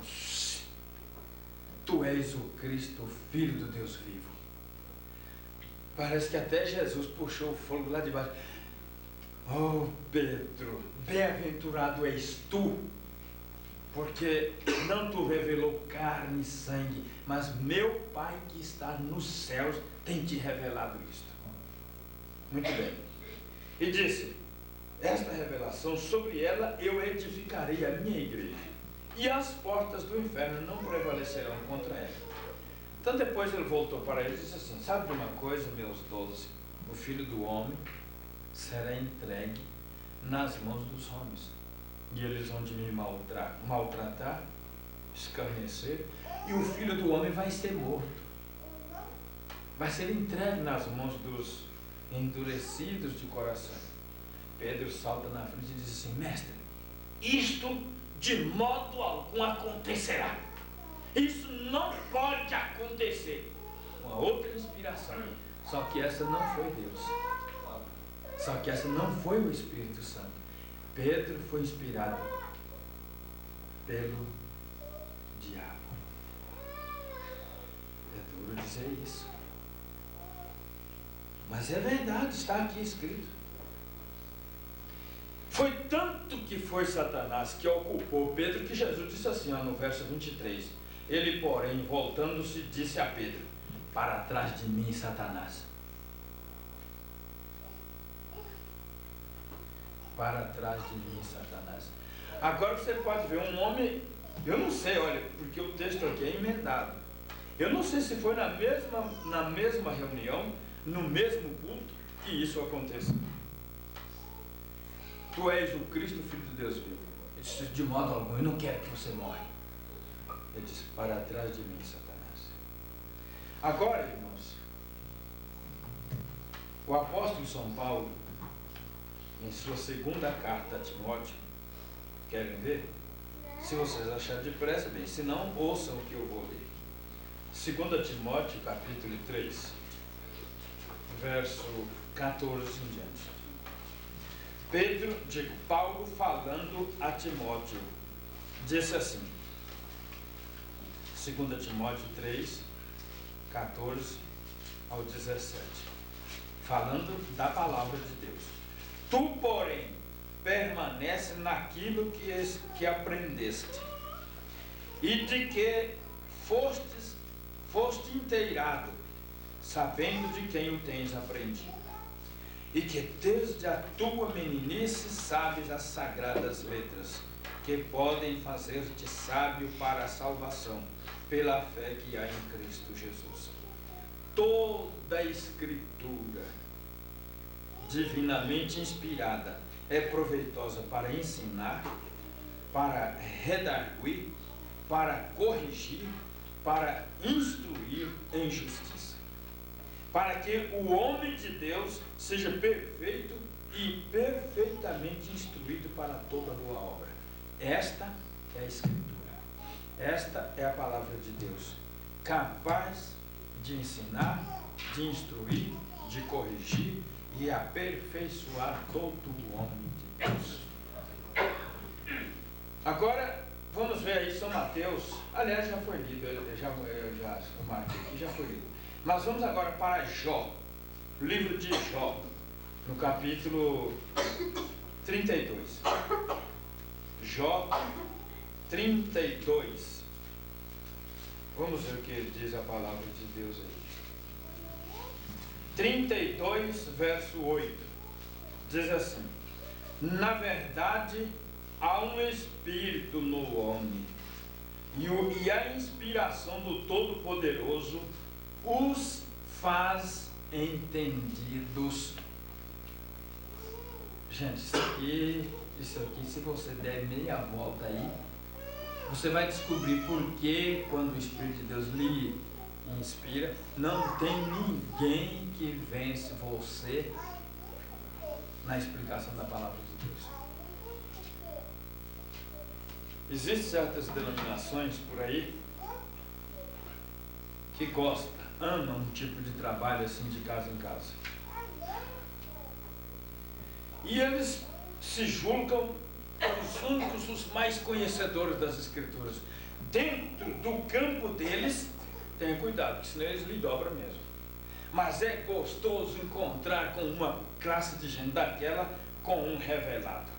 tu és o Cristo, o Filho do Deus vivo. Parece que até Jesus puxou o fogo lá de baixo. Oh Pedro, bem-aventurado és tu. porque não te revelou carne e sangue, mas meu Pai que está nos céus tem te revelado isto. Muito bem. E disse: esta revelação, sobre ela eu edificarei a minha igreja, e as portas do inferno não prevalecerão contra ela. Então depois ele voltou para eles e disse assim: sabe de uma coisa, meus 12? O Filho do Homem será entregue nas mãos dos homens, e eles vão de me maltratar, escarnecer, e o Filho do Homem vai ser morto, vai ser entregue nas mãos dos endurecidos de coração. Pedro salta na frente e diz assim: mestre, isto de modo algum acontecerá. Isso não pode acontecer. Uma outra inspiração. Só que essa não foi Deus. Só que essa não foi o Espírito Santo. Pedro foi inspirado pelo diabo. É duro dizer isso, mas é verdade, está aqui escrito. Foi tanto que foi Satanás que ocupou Pedro, que Jesus disse assim, no verso 23. Ele, porém, voltando-se, disse a Pedro: para trás de mim, Satanás. Para trás de mim, Satanás. Agora você pode ver um homem, eu não sei, olha, porque o texto aqui é emendado. Eu não sei se foi na mesma reunião, no mesmo culto, que isso aconteceu. Tu és o Cristo, Filho de Deus vivo. Ele disse: de modo algum, eu não quero que você morra. Ele disse: para trás de mim, Satanás. Agora, irmãos, o apóstolo São Paulo, em sua segunda carta a Timóteo, querem ver? Se vocês acharem depressa, bem, se não, ouçam o que eu vou ler. 2 Timóteo, capítulo 3, verso 14 em diante. Paulo falando a Timóteo, disse assim, 2 Timóteo 3, 14 ao 17, falando da palavra de Deus. Tu, porém, permanece naquilo que aprendeste, e de que foste inteirado, sabendo de quem o tens aprendido, e que desde a tua meninice sabes as sagradas letras, que podem fazer-te sábio para a salvação, pela fé que há em Cristo Jesus. Toda a Escritura, divinamente inspirada, é proveitosa para ensinar, para redarguir, para corrigir, para instruir em justiça, para que o homem de Deus seja perfeito e perfeitamente instruído para toda boa obra. Esta é a Escritura. Esta é a palavra de Deus, capaz de ensinar, de instruir, de corrigir e aperfeiçoar todo o homem de Deus. Agora, vamos ver aí São Mateus. Aliás, já foi lido, eu marquei aqui, já foi lido. Mas vamos agora para Jó, o livro de Jó, no capítulo 32. Jó 32. Vamos ver o que diz a palavra de Deus aí. 32, verso 8. Diz assim: na verdade, há um espírito no homem, e a inspiração do Todo-Poderoso os faz entendidos. Gente, isso aqui, se você der meia volta aí, você vai descobrir por que, quando o Espírito de Deus lhe inspira, não tem ninguém que vence você na explicação da palavra de Deus. Existem certas denominações por aí que amam um tipo de trabalho assim, de casa em casa. E eles se julgam os únicos, os mais conhecedores das Escrituras. Dentro do campo deles, tenha cuidado, que senão eles lhe dobram mesmo. Mas é gostoso encontrar com uma classe de gente daquela, com um revelado.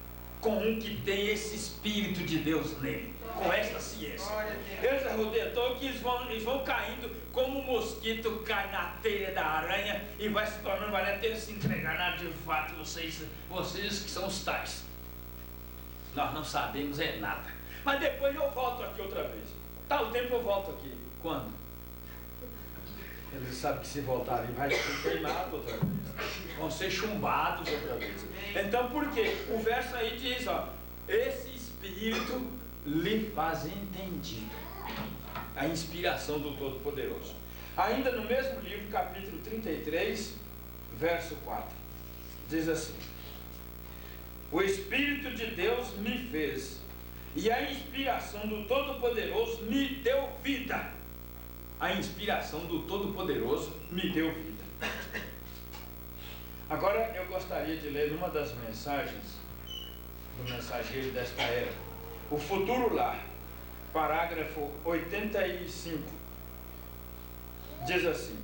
com um que tem esse Espírito de Deus nele, com essa ciência. Eles arrodeam que eles vão caindo como o mosquito cai na teia da aranha e vai se tornando, vai até se entregar na de fato, vocês que são os tais. Nós não sabemos nada. Mas depois eu volto aqui outra vez. Tal tempo eu volto aqui. Quando? Eles sabem que se voltarem vai ser queimado outra vez. Vão ser chumbados outra vez. Então por quê? O verso aí diz, ó, esse Espírito lhe faz entendido a inspiração do Todo-Poderoso. Ainda no mesmo livro, capítulo 33, verso 4, diz assim: o Espírito de Deus me fez, e a inspiração do Todo-Poderoso me deu vida. A inspiração do Todo-Poderoso me deu vida. Agora eu gostaria de ler numa das mensagens do mensageiro desta era, o Futuro Lar, parágrafo 85, diz assim,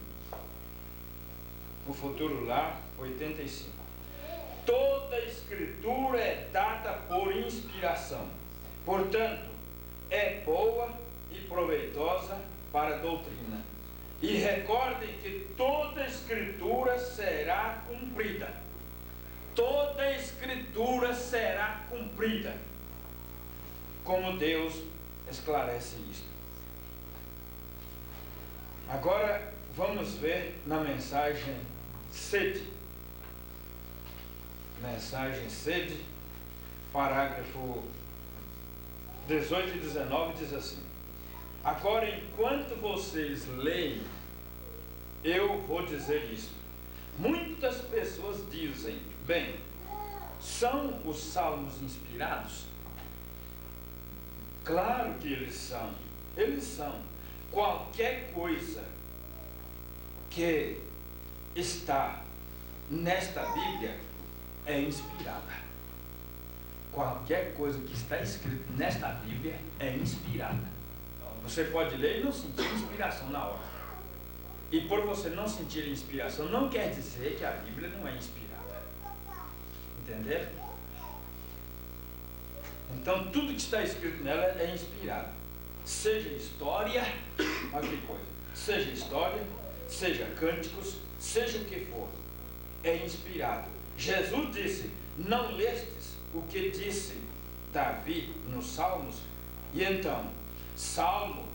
o Futuro Lar, 85: toda escritura é dada por inspiração, portanto, é boa e proveitosa para a doutrina. E recordem que toda escritura será cumprida. Toda escritura será cumprida. Como Deus esclarece isto. Agora vamos ver na mensagem sede. Mensagem sede, parágrafo 18 e 19 diz assim: agora, enquanto vocês leem, eu vou dizer isto. Muitas pessoas dizem, bem, são os salmos inspirados? Claro que eles são. Eles são. Qualquer coisa que está nesta Bíblia é inspirada. Qualquer coisa que está escrita nesta Bíblia é inspirada. Você pode ler e não sentir inspiração na hora. E por você não sentir inspiração, não quer dizer que a Bíblia não é inspirada. Entenderam? Então tudo que está escrito nela é inspirado. Seja história, olha que coisa. Seja história, seja cânticos, seja o que for. É inspirado. Jesus disse, não lestes o que disse Davi nos Salmos? E então, Salmo,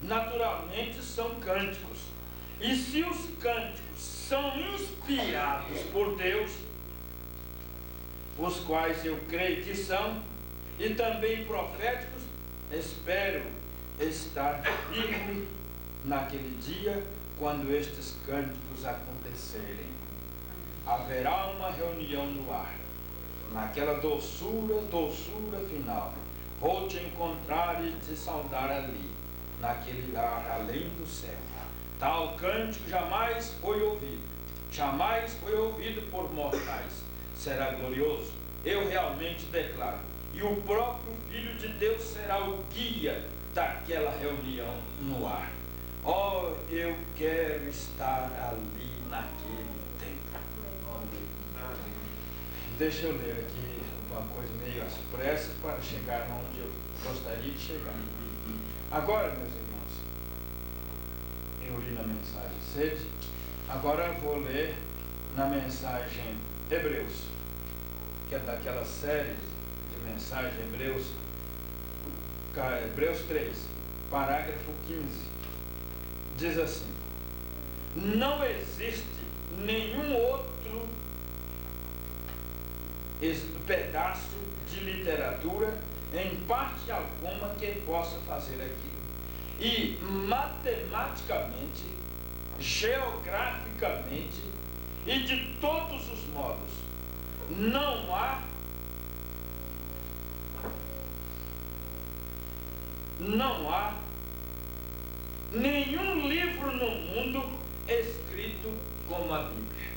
naturalmente são cânticos. E se os cânticos são inspirados por Deus, os quais eu creio que são, e também proféticos, espero estar firme naquele dia, quando estes cânticos acontecerem. Haverá uma reunião no ar, naquela doçura final. Vou te encontrar e te saudar ali, naquele lar além do céu. Tal cântico jamais foi ouvido por mortais. Será glorioso, eu realmente declaro. E o próprio Filho de Deus será o guia daquela reunião no ar. Oh, eu quero estar ali naquele tempo. Deixa eu ler aqui uma coisa meio às pressas para chegar onde eu gostaria de chegar. Agora, meus irmãos, eu li na mensagem sede, agora eu vou ler na mensagem Hebreus, que é daquela série de mensagem Hebreus 3, parágrafo 15, diz assim: não existe nenhum outro pedaço de literatura em parte alguma que possa fazer aquilo. E matematicamente, geograficamente e de todos os modos, não há nenhum livro no mundo escrito como a Bíblia.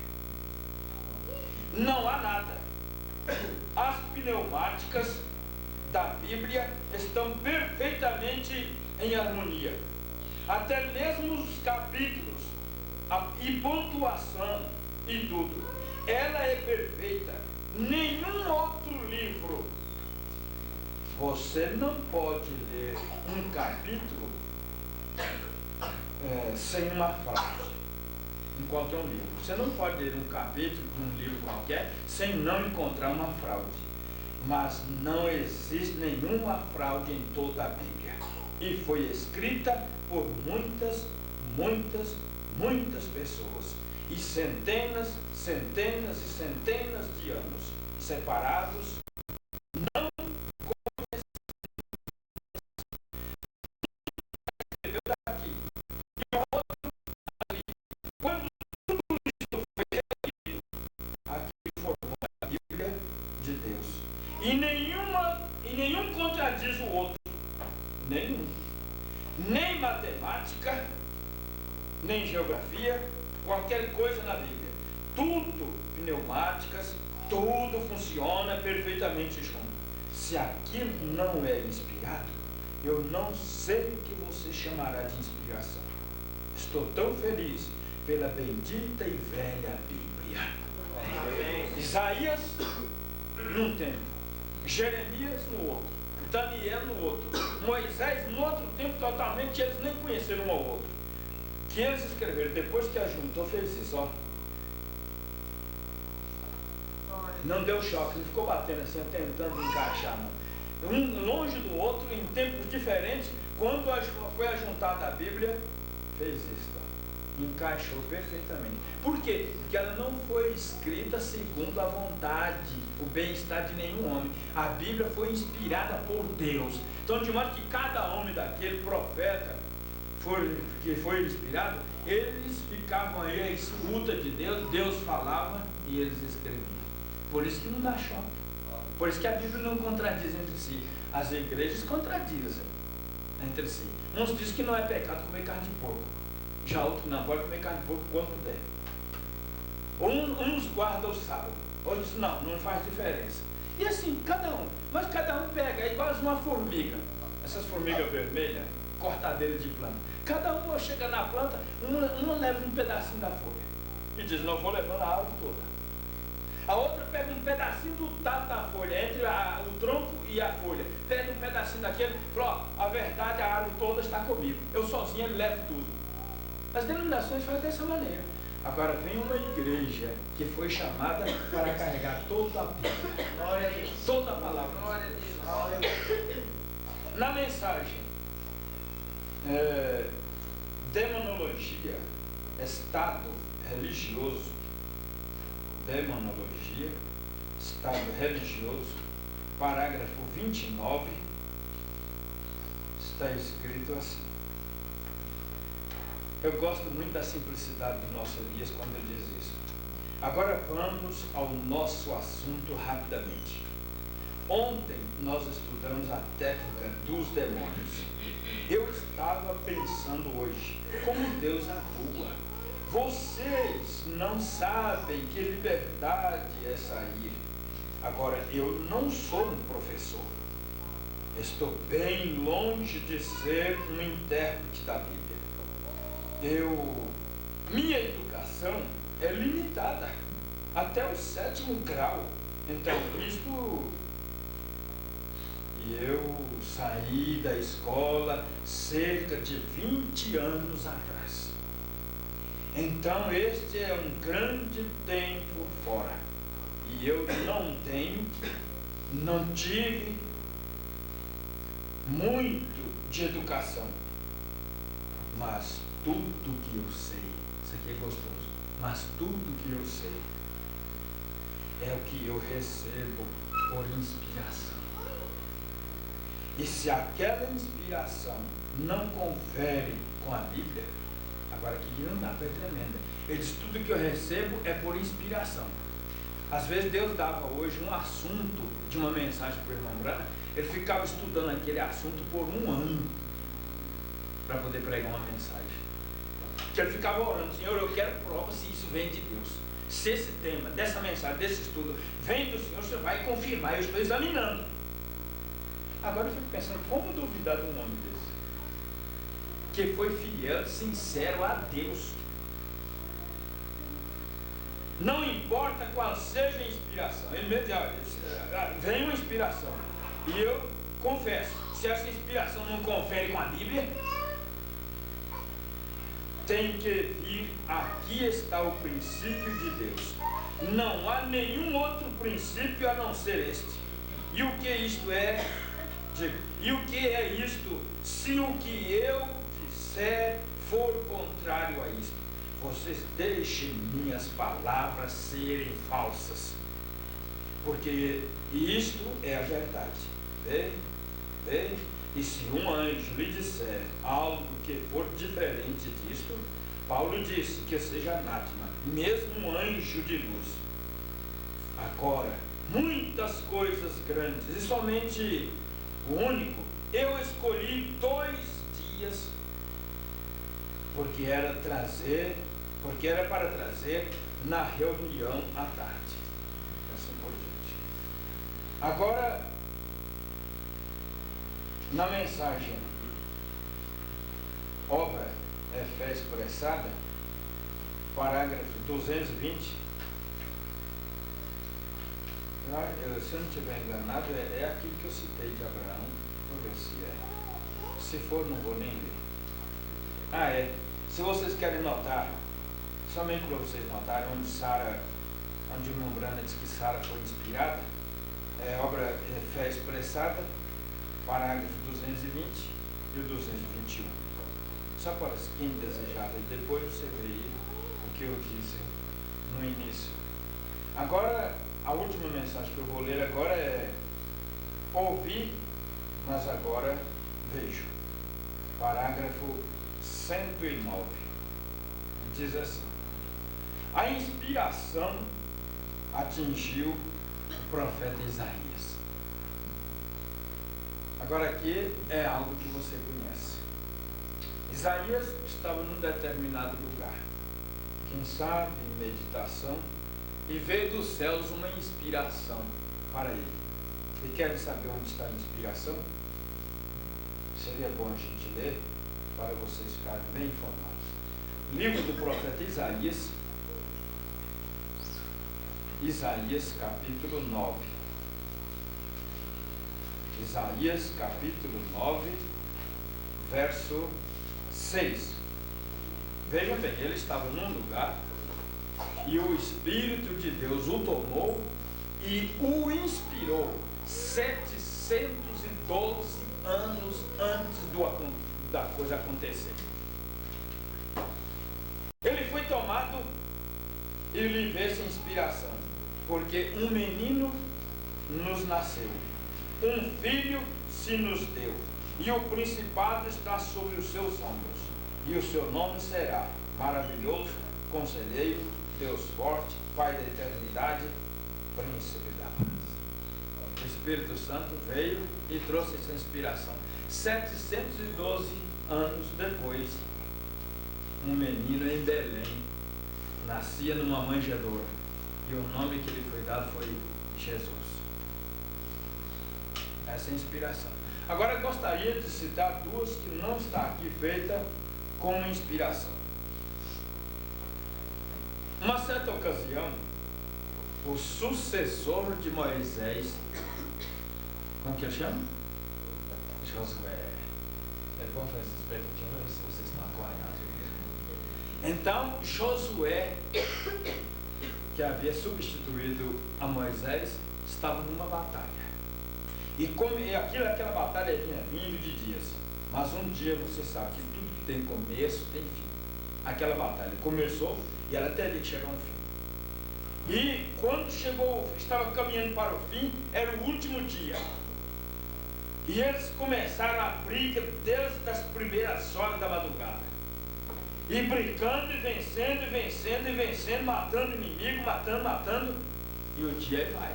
Não há nada. As pneumáticas da Bíblia estão perfeitamente em harmonia. Até mesmo os capítulos e pontuação e tudo. Ela é perfeita. Nenhum outro livro Você não pode ler um capítulo sem uma frase em qualquer um livro. Você não pode ler um capítulo de um livro qualquer sem não encontrar uma fraude. Mas não existe nenhuma fraude em toda a Bíblia. E foi escrita por muitas pessoas. E centenas e centenas de anos separados. E nenhum contradiz o outro. Nenhum. Nem matemática, nem geografia, qualquer coisa na Bíblia. Tudo, pneumáticas, tudo funciona perfeitamente junto. Se aquilo não é inspirado, eu não sei o que você chamará de inspiração. Estou tão feliz pela bendita e velha Bíblia. Isaías num tempo, Jeremias no outro, Daniel no outro, Moisés no outro tempo totalmente, eles nem conheceram um ao outro. Que eles escreveram, depois que ajuntou, fez isso, ó. Não deu choque, não ficou batendo assim, tentando encaixar, não. Um longe do outro, em tempos diferentes, quando foi ajuntada a Bíblia, fez isso, ó. Encaixou perfeitamente. Por quê? Porque ela não foi escrita segundo a vontade, o bem-estar de nenhum homem. A Bíblia foi inspirada por Deus. Então, de modo que cada homem daquele profeta que foi inspirado, eles ficavam aí à escuta de Deus, Deus falava e eles escreviam. Por isso que não dá choque. Por isso que a Bíblia não contradiz entre si. As igrejas contradizem entre si. Uns dizem que não é pecado comer carne de porco. Já outros não, pode comer carne de porco quando puder. Uns guardam o sábado, outros não faz diferença. E assim, mas cada um pega, é igual uma formiga. Essas formigas vermelhas, cortadeira de planta. Cada um chega na planta, uma leva um pedacinho da folha. E diz, não vou levando a árvore toda. A outra pega um pedacinho do talo da folha, entre o tronco e a folha. Pega um pedacinho daquele, fala, ó, a verdade, a árvore toda está comigo. Eu sozinho levo tudo. As denominações fazem dessa maneira. Agora vem uma igreja que foi chamada para carregar toda a Bíblia, toda a palavra. Na mensagem, demonologia, estado religioso, demonologia, estado religioso, parágrafo 29, está escrito assim. Eu gosto muito da simplicidade do nosso Elias quando ele diz isso. Agora vamos ao nosso assunto rapidamente. Ontem nós estudamos a técnica dos demônios. Eu estava pensando hoje, como Deus atua. Vocês não sabem que liberdade é sair. Agora, eu não sou um professor. Estou bem longe de ser um intérprete da Bíblia. Minha educação é limitada até o 7º grau. Então, eu saí da escola cerca de 20 anos atrás. Então, este é um grande tempo fora. E eu não tive muito de educação. Mas tudo que eu sei, isso aqui é gostoso, mas tudo que eu sei é o que eu recebo por inspiração. E se aquela inspiração não confere com a Bíblia, agora aqui não dá para é tremenda. Ele diz, tudo que eu recebo é por inspiração. Às vezes Deus dava hoje um assunto de uma mensagem para o irmão Branco, ele ficava estudando aquele assunto por 1 ano para poder pregar uma mensagem. Que ele ficava orando, Senhor, eu quero prova se isso vem de Deus. Se esse tema, dessa mensagem, desse estudo, vem do Senhor, você vai confirmar. Eu estou examinando. Agora eu fico pensando, como duvidar de um homem desse? Que foi fiel, sincero a Deus. Não importa qual seja a inspiração. Ele me diz, vem uma inspiração. E eu confesso, se essa inspiração não confere com a Bíblia, tem que vir, aqui está o princípio de Deus. Não há nenhum outro princípio a não ser este. E o que isto é? E o que é isto? Se o que eu disser for contrário a isto, vocês deixem minhas palavras serem falsas, porque isto é a verdade. Vê? E se um anjo lhe disser algo que for diferente disto, Paulo disse que seja anátema, mesmo um anjo de luz. Agora, muitas coisas grandes, e somente o único, eu escolhi 2 dias, porque era para trazer na reunião à tarde. Assim por diante. Agora, na mensagem Obra é Fé Expressada, parágrafo 220, se eu não estiver enganado, é aquilo que eu citei de Abraão. Vou ver se é. Se for, não vou nem ler. Se vocês querem notar, somente para vocês notarem onde o irmão Brana diz que Sara foi inspirada, Obra Fé Expressada, parágrafo 220 e o 221. Só para quem desejar ler, depois você vê o que eu disse no início. Agora, a última mensagem que eu vou ler agora é: ouvi, mas agora vejo. Parágrafo 109. Diz assim: a inspiração atingiu o profeta Isaías. Agora aqui é algo que você conhece. Isaías estava num determinado lugar, quem sabe em meditação, e veio dos céus uma inspiração para ele. E querem saber onde está a inspiração? Seria bom a gente ler para vocês ficarem bem informados. Livro do profeta Isaías, Isaías capítulo 9. Isaías capítulo 9, verso 6. Vejam bem, ele estava num lugar e o Espírito de Deus o tomou e o inspirou 712 anos antes da coisa acontecer. Ele foi tomado e lhe veio essa inspiração, porque um menino nos nasceu, um filho se nos deu, e o principado está sobre os seus ombros, e o seu nome será Maravilhoso, Conselheiro, Deus Forte, Pai da Eternidade, Príncipe da Paz. O Espírito Santo veio e trouxe essa inspiração. 712 anos depois, um menino em Belém nascia numa manjedoura, e o nome que lhe foi dado foi Jesus. Essa é a inspiração. Agora eu gostaria de citar 2 que não está aqui feita como inspiração. Uma certa ocasião, o sucessor de Moisés, como que ele chama? Josué. É bom fazer essas perguntinhas para ver se vocês estão acordados. Então, Josué, que havia substituído a Moisés, estava numa batalha. E aquela batalha vinha vindo de dias. Mas um dia você sabe que tudo que tem começo tem fim. Aquela batalha começou e ela teria que chegar a um fim. E quando estava caminhando para o fim, era o último dia. E eles começaram a briga desde as primeiras horas da madrugada. E brincando, e vencendo, e vencendo, e vencendo, matando inimigo, matando, e o dia vai.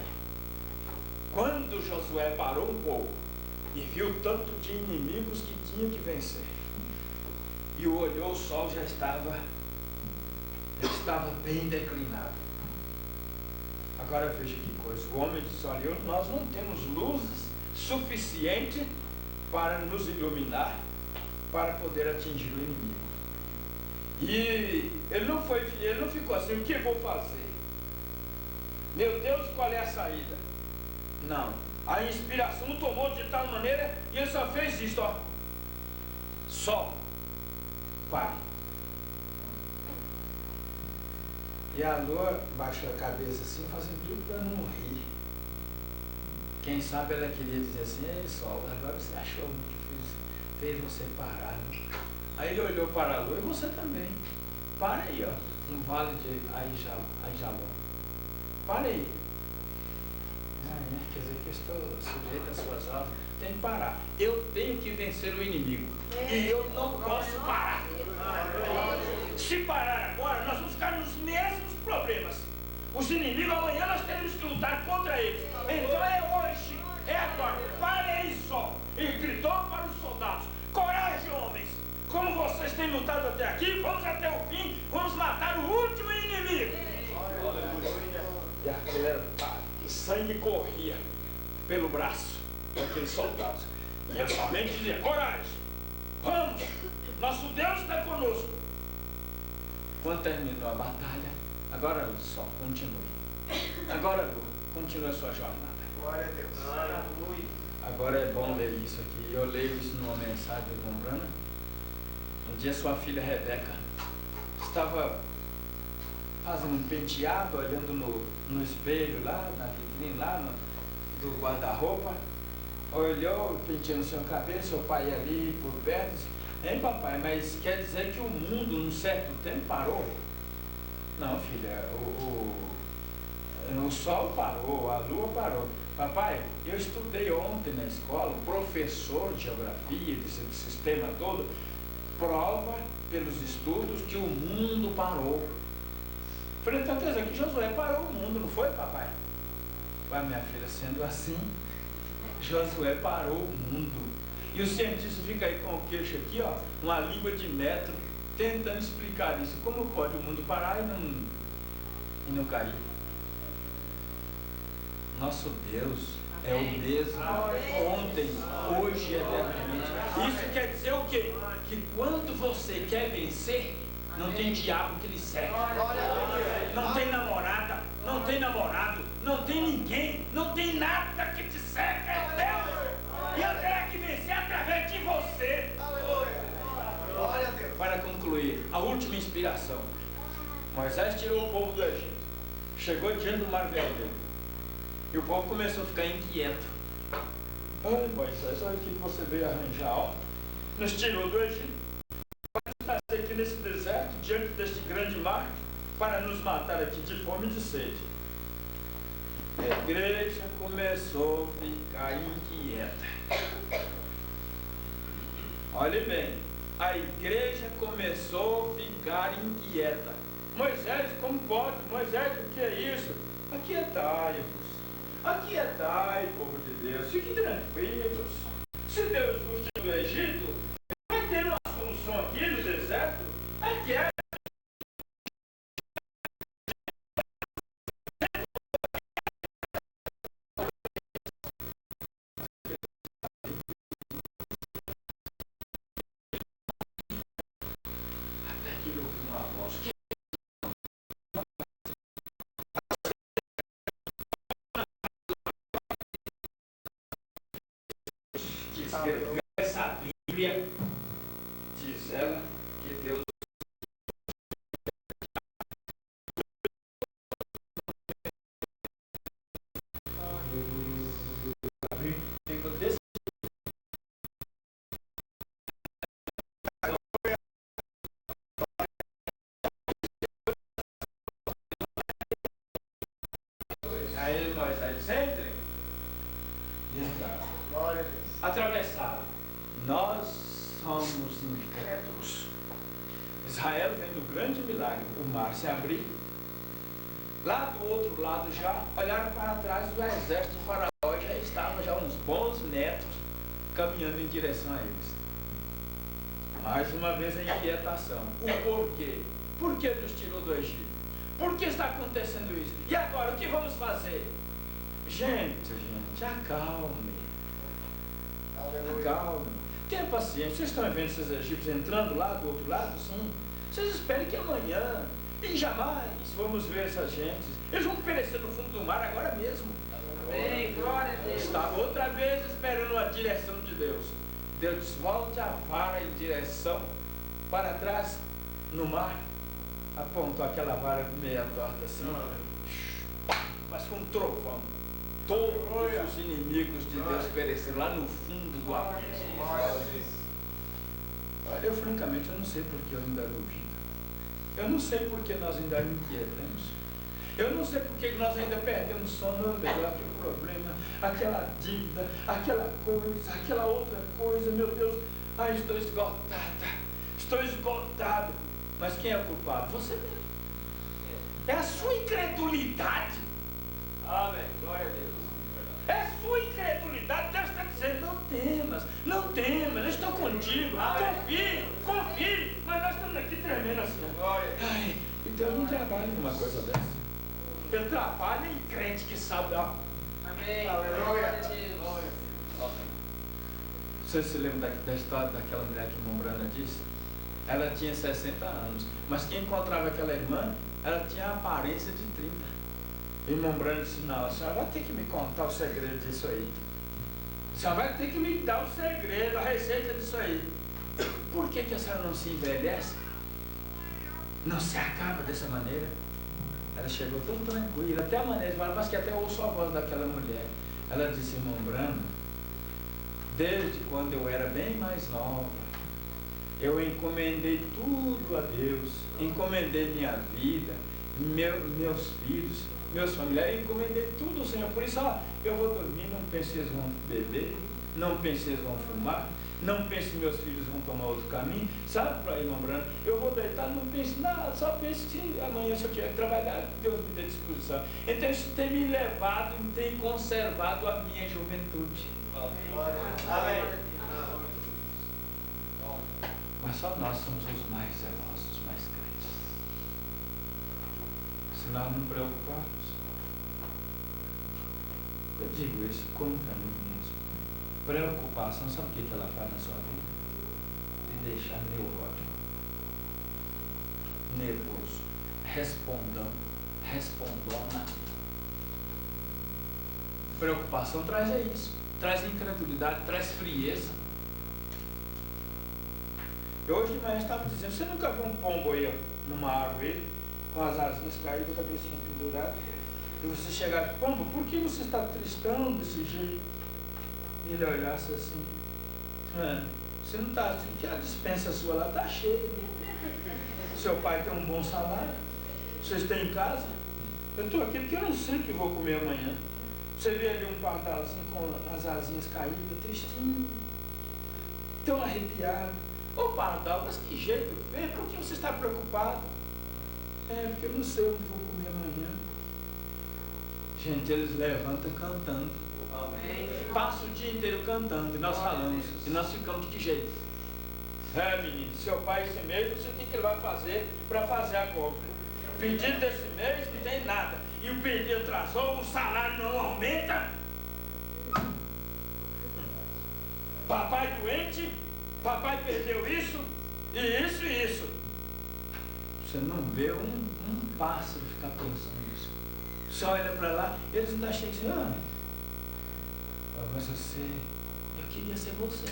Quando Josué parou um pouco e viu tanto de inimigos que tinha que vencer, e olhou, o sol já estava bem declinado. Agora veja que coisa, o homem disse: olha, nós não temos luzes suficiente para nos iluminar, para poder atingir o inimigo. E ele não ficou assim: o que eu vou fazer? Meu Deus, qual é a saída? Não. A inspiração o tomou de tal maneira que ele só fez isso, ó. Sol, pare. E a lua baixou a cabeça assim, fazendo tudo para não rir. Quem sabe ela queria dizer assim: ei, Sol, agora você achou muito difícil, fez você parar. Né? Aí ele olhou para a lua: e você também. Para aí, ó, no vale de Aijalon. Para aí. Quer dizer que eu estou sujeito às suas ordens. Tem que parar. Eu tenho que vencer o inimigo. E eu não posso parar. Se parar agora, nós vamos ficar nos mesmos problemas. Os inimigos, amanhã nós teremos que lutar contra eles. Então é hoje, é agora. Parem só. E gritou para os soldados: coragem, homens. Como vocês têm lutado até aqui, vamos até o fim. Vamos matar o último inimigo. E aquele era o sangue corria pelo braço daqueles soldados. E ele somente dizia: coragem, vamos, nosso Deus está conosco. Quando terminou a batalha, agora só continue. Agora, Lu, continue a sua jornada. Glória a Deus. Aleluia. Agora é bom ler isso aqui. Eu leio isso numa mensagem do Dom Brana. Um dia sua filha Rebeca estava fazendo um penteado, olhando no espelho lá, na vitrine lá do guarda-roupa. Olhou, penteando seu cabelo, seu pai ali por perto. Disse: hein, papai, mas quer dizer que o mundo num certo tempo parou? Não, filha, o sol parou, a lua parou. Papai, eu estudei ontem na escola, o professor de geografia, desse sistema todo, prova pelos estudos que o mundo parou. Falei: então quer dizer que Josué parou o mundo, não foi, papai? Pai, minha filha, sendo assim, Josué parou o mundo. E o cientista fica aí com o queixo aqui, ó, uma língua de metro, tentando explicar isso. Como pode o mundo parar e não cair? Nosso Deus é o mesmo ontem, hoje e eternamente. Isso quer dizer o quê? Que quando você quer vencer, não tem diabo que lhe serve. Não tem namorada, não tem namorado, não tem ninguém, não tem nada que te serve. É Deus. E eu terá que vencer através de você. Glória a Deus. Para concluir, a última inspiração. Moisés tirou o povo do Egito. Chegou diante do Mar Vermelho. E o povo começou a ficar inquieto. Ai, Moisés, olha o que você veio arranjar, ó. Nos tirou do Egito. Vai nascer aqui nesse deserto, diante deste grande mar, para nos matar aqui de fome e de sede. A igreja começou a ficar inquieta. Olhe bem, a igreja começou a ficar inquieta. Moisés, como pode? Moisés, o que é isso? Aquietai-vos. Aquietai, povo de Deus. Fiquem tranquilos. Se Deus vos tirou do Egito, vai ter uma solução aqui no deserto. Aquieta. Essa Bíblia diz ela que Deus aí Moisés entre e entraram. Glória a Deus. Atravessaram. Nós somos incrédulos. Israel vendo o grande milagre, o mar se abrir. Lá do outro lado já, olharam para trás, o exército do faraó já estava já uns bons metros caminhando em direção a eles. Mais uma vez a inquietação. O porquê? Por que nos tirou do Egito? Por que está acontecendo isso? E agora, o que vamos fazer? Gente, acalme. Calma, tenha paciência. Vocês estão vendo esses egípcios entrando lá do outro lado? Sim. Vocês esperem que amanhã, e jamais vamos ver essas gentes. Eles vão perecer no fundo do mar agora mesmo. Amém. Glória a estava outra vez esperando a direção de Deus. Deus disse: volte a vara em direção para trás no mar. Apontou aquela vara meia torta assim, mas com um trovão. Todos os inimigos de Deus pereceram lá no fundo do abismo. Olha, eu francamente eu não sei porque eu ainda duvido. Eu não sei porque nós ainda inquietamos. Eu não sei porque nós ainda perdemos sono, aquele problema, aquela dívida, aquela coisa, aquela outra coisa. Meu Deus, estou esgotada, estou esgotado. Mas quem é o culpado? Você mesmo. É a sua incredulidade. Amém. Glória a Deus. É a sua incredulidade. Deus está dizendo: não temas, não temas, eu estou contigo. Confie. Mas nós estamos aqui tremendo assim. Glória. Ai, e Deus não trabalha numa coisa dessa. Ele trabalha em crente que sabe. Amém. Glória a Deus. Você se lembra da história daquela mulher que Mombrana disse? Ela tinha 60 anos, mas quem encontrava aquela irmã, ela tinha a aparência de 30. E Mombrana disse: não, a senhora vai ter que me contar o segredo disso aí. A senhora vai ter que me dar o segredo, a receita disso aí. Por que a senhora não se envelhece? Não se acaba dessa maneira? Ela chegou tão tranquila, até a maneira de falar, mas que até ouço a voz daquela mulher. Ela disse: Mombrana, desde quando eu era bem mais nova, eu encomendei tudo a Deus, encomendei minha vida, meus filhos, meus familiares, eu encomendei tudo ao Senhor. Por isso, eu vou dormir, não pense que eles vão beber, não pense que eles vão fumar, não pense que meus filhos vão tomar outro caminho, sabe, para ir lembrando, eu vou deitar, não pense nada, só pense que amanhã, se eu tiver que trabalhar, Deus me dê disposição. Então isso tem me levado e tem conservado a minha juventude. Amém. Mas só nós somos os mais zelosos, os mais crentes. Se nós não preocuparmos, eu digo isso como para mim mesmo. Preocupação, sabe o que ela faz na sua vida? De deixar neurótico, nervoso, respondona. Preocupação traz isso, traz incredulidade, traz frieza. Eu hoje de manhã estava dizendo: você nunca viu um pombo aí, numa árvore, com as asinhas caídas, a cabecinha pendurada, e você chegar: pombo, por que você está tristão desse jeito? E ele olhasse assim: você não está assim, que a dispensa sua lá está cheia. Seu pai tem um bom salário, vocês têm em casa. Eu estou aqui porque eu não sei o que vou comer amanhã. Você vê ali um pardal assim, com as asinhas caídas, tristinho, tão arrepiado. Ô pardal, mas que jeito, vem, por que você está preocupado? Porque eu não sei o que vou comer amanhã. Gente, eles levantam cantando. Amém. Passa o dia inteiro cantando, e nós falamos, e nós ficamos de que jeito? Menino, seu pai esse mês, não sei o que ele vai fazer para fazer a compra. Pedido desse mês não tem nada, e o pedido atrasou, o salário não aumenta. Papai doente, papai perdeu isso, e isso e isso. Você não vê um pássaro ficar pensando nisso. Você olha para lá, eles ainda acham assim: mas eu queria ser você.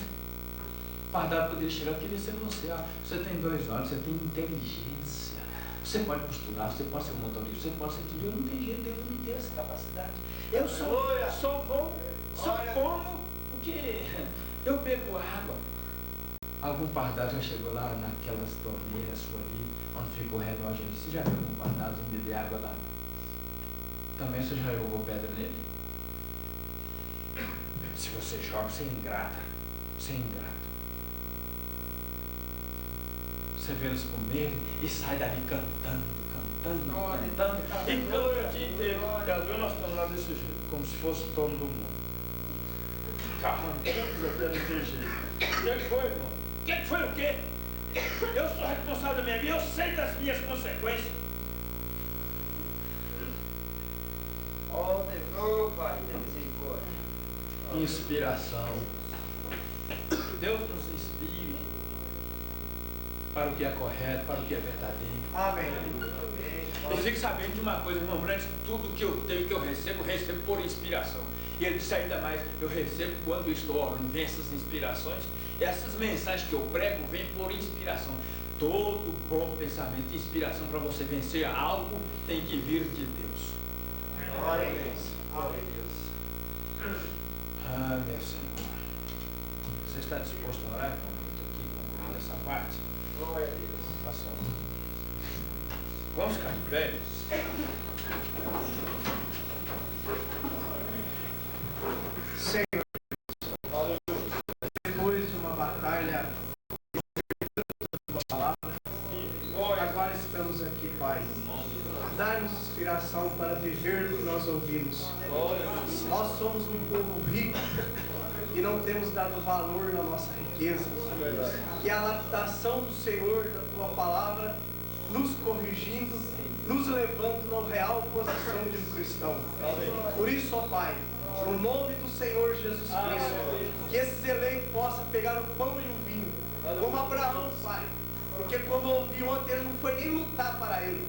O pardal poderia chegar: eu queria ser você. Você tem 2 olhos, você tem inteligência. Você pode costurar, você pode ser motorista, você pode ser tudo. Eu não tenho jeito, Deus me deu essa capacidade. Eu só como porque eu bebo água. Algum pardal já chegou lá naquelas torneiras sua ali, onde ficou o relógio ali? Você já viu algum pardal beber água lá? Também você já jogou pedra nele? Se você joga, você é ingrata. Você é ingrato. Você vê eles comerem e sai dali cantando. E canta o dia inteiro. E às vezes nós estamos lá desse jeito, como se fosse o dono do mundo. Carrancando até não ter jeito. O que foi, irmão? O que foi o quê? Eu sou responsável da minha vida, eu sei das minhas consequências. Pai, misericórdia. Inspiração. Deus nos inspire para o que é correto, para o que é verdadeiro. Amém. E fique sabendo de uma coisa, irmão Brandt, tudo que eu tenho, que eu recebo por inspiração. E ele disse ainda mais, eu recebo quando eu estou orando, vem essas inspirações, essas mensagens que eu prego vêm por inspiração. Todo bom pensamento, inspiração para você vencer algo tem que vir de Deus. Glória a Deus. Glória a Deus. Ah, meu Senhor. Você está disposto a orar quando eu estou aqui concluindo essa parte? Glória a Deus. Passou. Vamos ficar de pé. Senhor, depois de uma batalha, agora estamos aqui, Pai. Dá-nos inspiração para viver o que nós ouvimos. Nós somos um povo rico e não temos dado valor na nossa riqueza. Que a adaptação do Senhor, da Tua Palavra, nos corrigindo, nos levando na real posição de um cristão. Por isso, ó Pai, no nome do Senhor Jesus Cristo, que esses eleitos possam pegar o pão e o vinho, como Abraão, Pai. Porque como eu ouvi ontem, ele não foi nem lutar para ele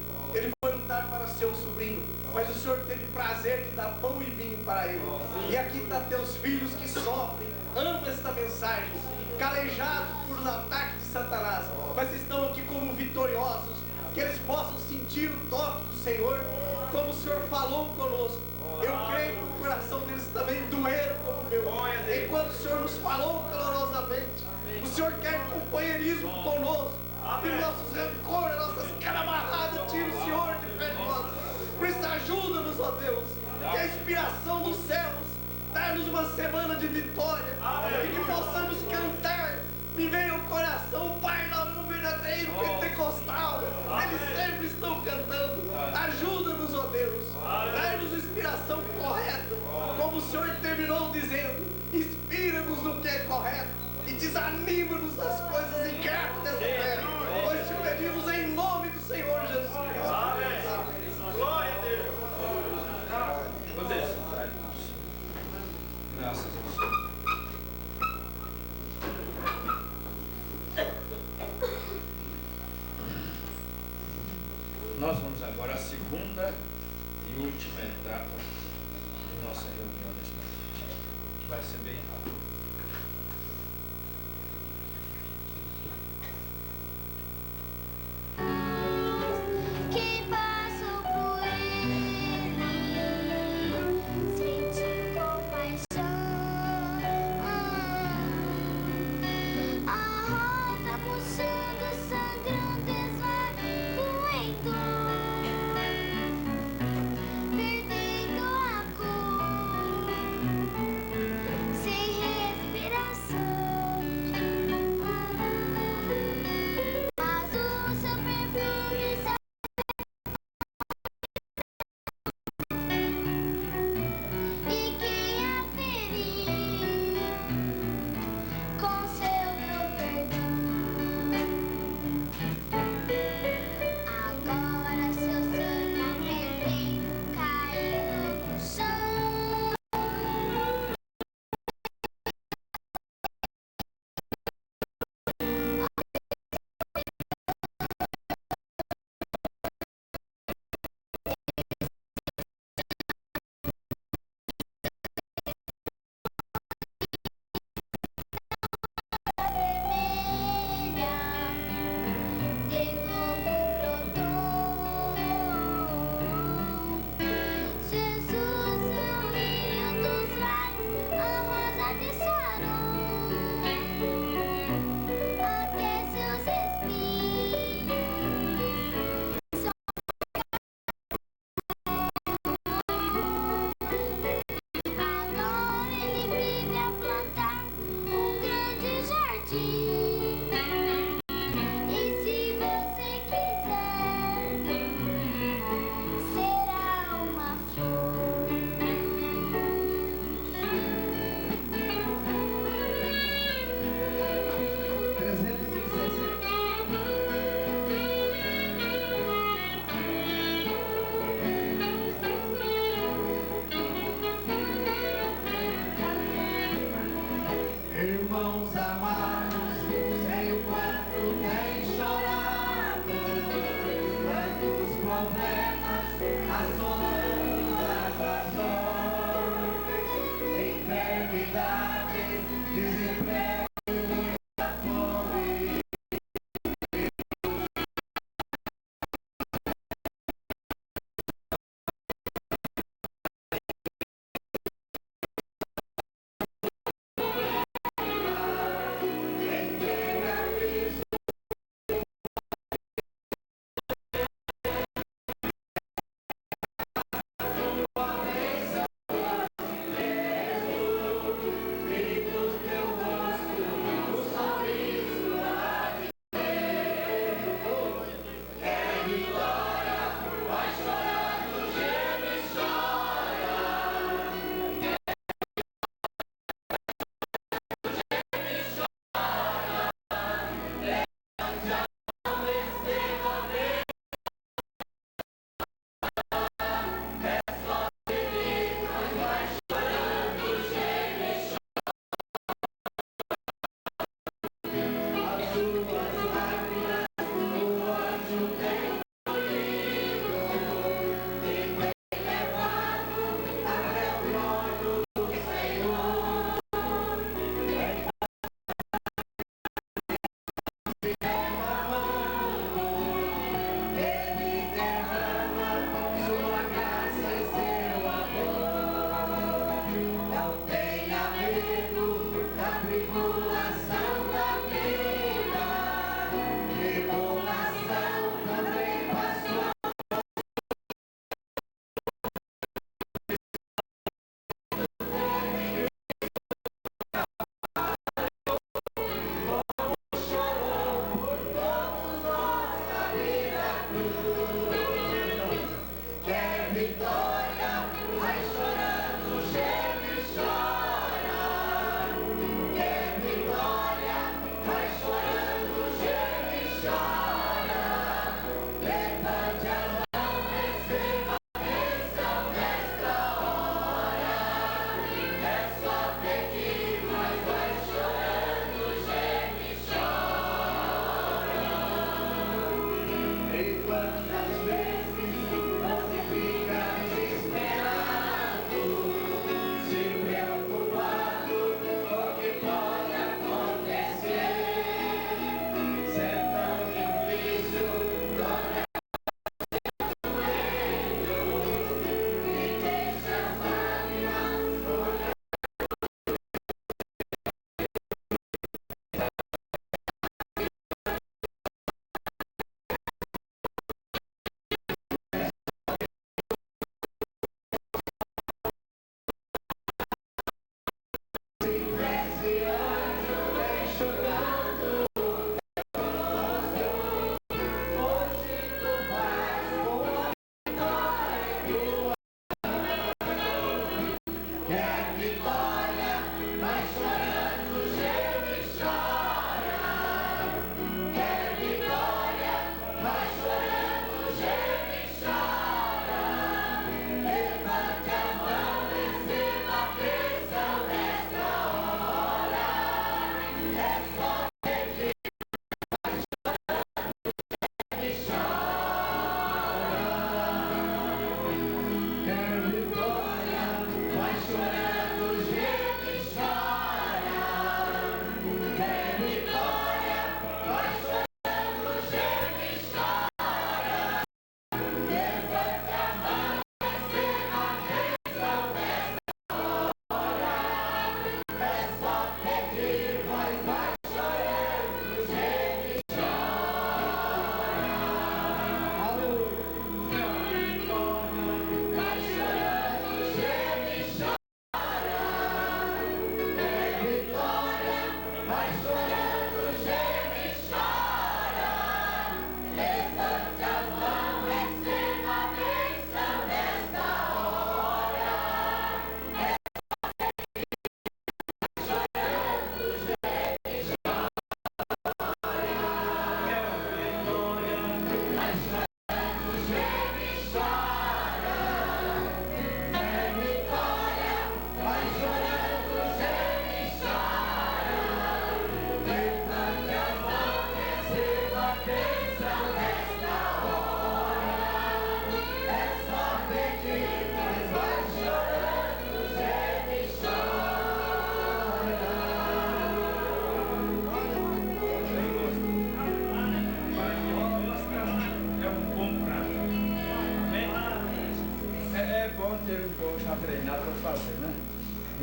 foi lutar para seu sobrinho, mas o Senhor teve prazer de dar pão e vinho para ele. E aqui está teus filhos que sofrem, amam esta mensagem, calejados por um ataque de Satanás, mas estão aqui como vitoriosos, que eles possam sentir o toque do Senhor, como o Senhor falou conosco. Eu creio que o coração deles também doeram como o meu. Enquanto o Senhor nos falou calorosamente, o Senhor quer companheirismo conosco. E nossos rancores, nossas caras amarradas, tira o Senhor de pé de nós. Por isso ajuda-nos, ó Deus, que a inspiração dos céus dá-nos uma semana de vitória, e que possamos cantar. Me veio o coração, Pai, na hora do verdadeiro pentecostal. Eles sempre estão cantando. Ajuda-nos, ó Deus. Dá-nos inspiração correta, como o Senhor terminou dizendo. Inspira-nos no que é correto e desanima-nos das coisas ingratas dessa terra. Nós te pedimos em nome do Senhor Jesus Cristo. Amém. Glória a Deus. Graças a Deus. Nós vamos agora à segunda e última etapa de nossa reunião nesta noite. Vai ser bem rápido. Quem passou por ele sentiu compaixão. A rosa murchando, sangrando, esvaziando, perdendo a cor, sem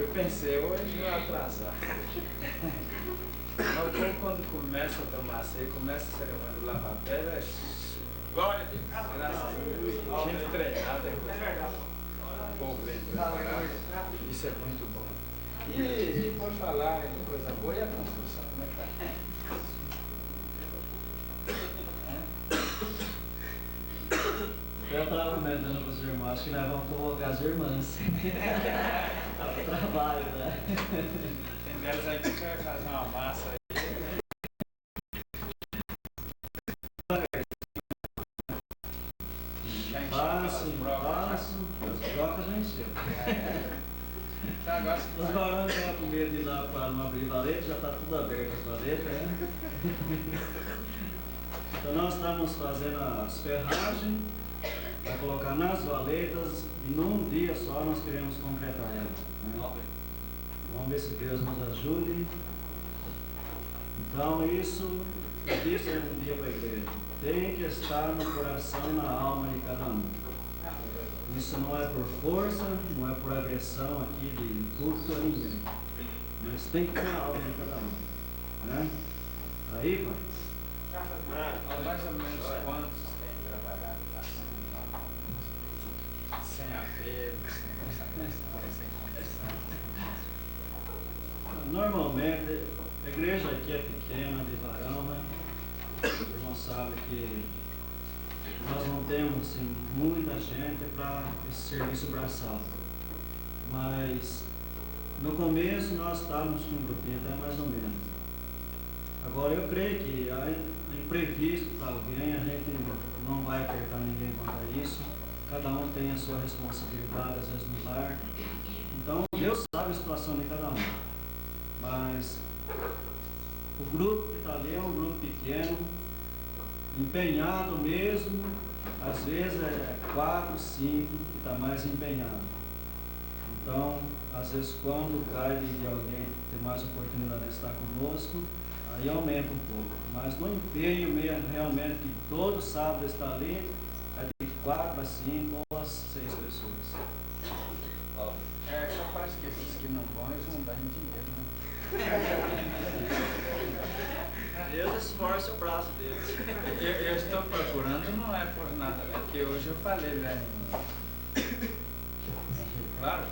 Eu pensei, hoje eu vou atrasar. Mas o povo, quando começa a tomar ceia, começa a cerimônia do lava-pé, Glória a Deus. graças a Deus, gente treinada, o povo bem preparado, isso é muito bom. E por falar em coisa boa, e a construção, como é que tá? Eu estava comentando com os irmãos, acho que nós vamos convocar as irmãs. O trabalho, né? Tem delas aí que quer fazer uma massa aí. Faço, as brocas já encheu. Então agora Os varões estão com medo de ir lá para não abrir valeta, já está tudo aberto as valetas, né? Então nós estamos fazendo as ferragens para colocar nas valetas e num dia só nós queremos concretar ela. Né? Vamos ver se Deus nos ajude. Então isso é um dia para a igreja. Tem que estar no coração e na alma de cada um. Isso não é por força, não é por agressão aqui de culto a ninguém. Mas tem que ter na alma de cada um. Né? Aí, pai. Mais ou menos quantos têm trabalhado assim, sem apego, sem conversão? Normalmente, a igreja aqui é pequena, de varão, né? O irmão sabe que nós não temos assim, muita gente para esse serviço braçal. Mas no começo nós estávamos com um grupinho até mais ou menos. Agora eu creio que há imprevisto para alguém, a gente não vai apertar ninguém quanto a isso. Cada um tem a sua responsabilidade, às vezes no lar. Então Deus sabe a situação de cada um. Mas o grupo que está ali é um grupo pequeno, empenhado mesmo, às vezes é 4, 5 que está mais empenhado. Então, às vezes quando cai de alguém ter mais oportunidade de estar conosco, aí aumenta um pouco. Mas no empenho mesmo, realmente, que todo sábado está ali, é de 4 a 5 ou a 6 pessoas. É, só parece que esses que não vão, eles não dão dinheiro, né? Deus esforça o braço deles. Eu estou procurando, não é por nada, é que hoje eu falei, né? Claro.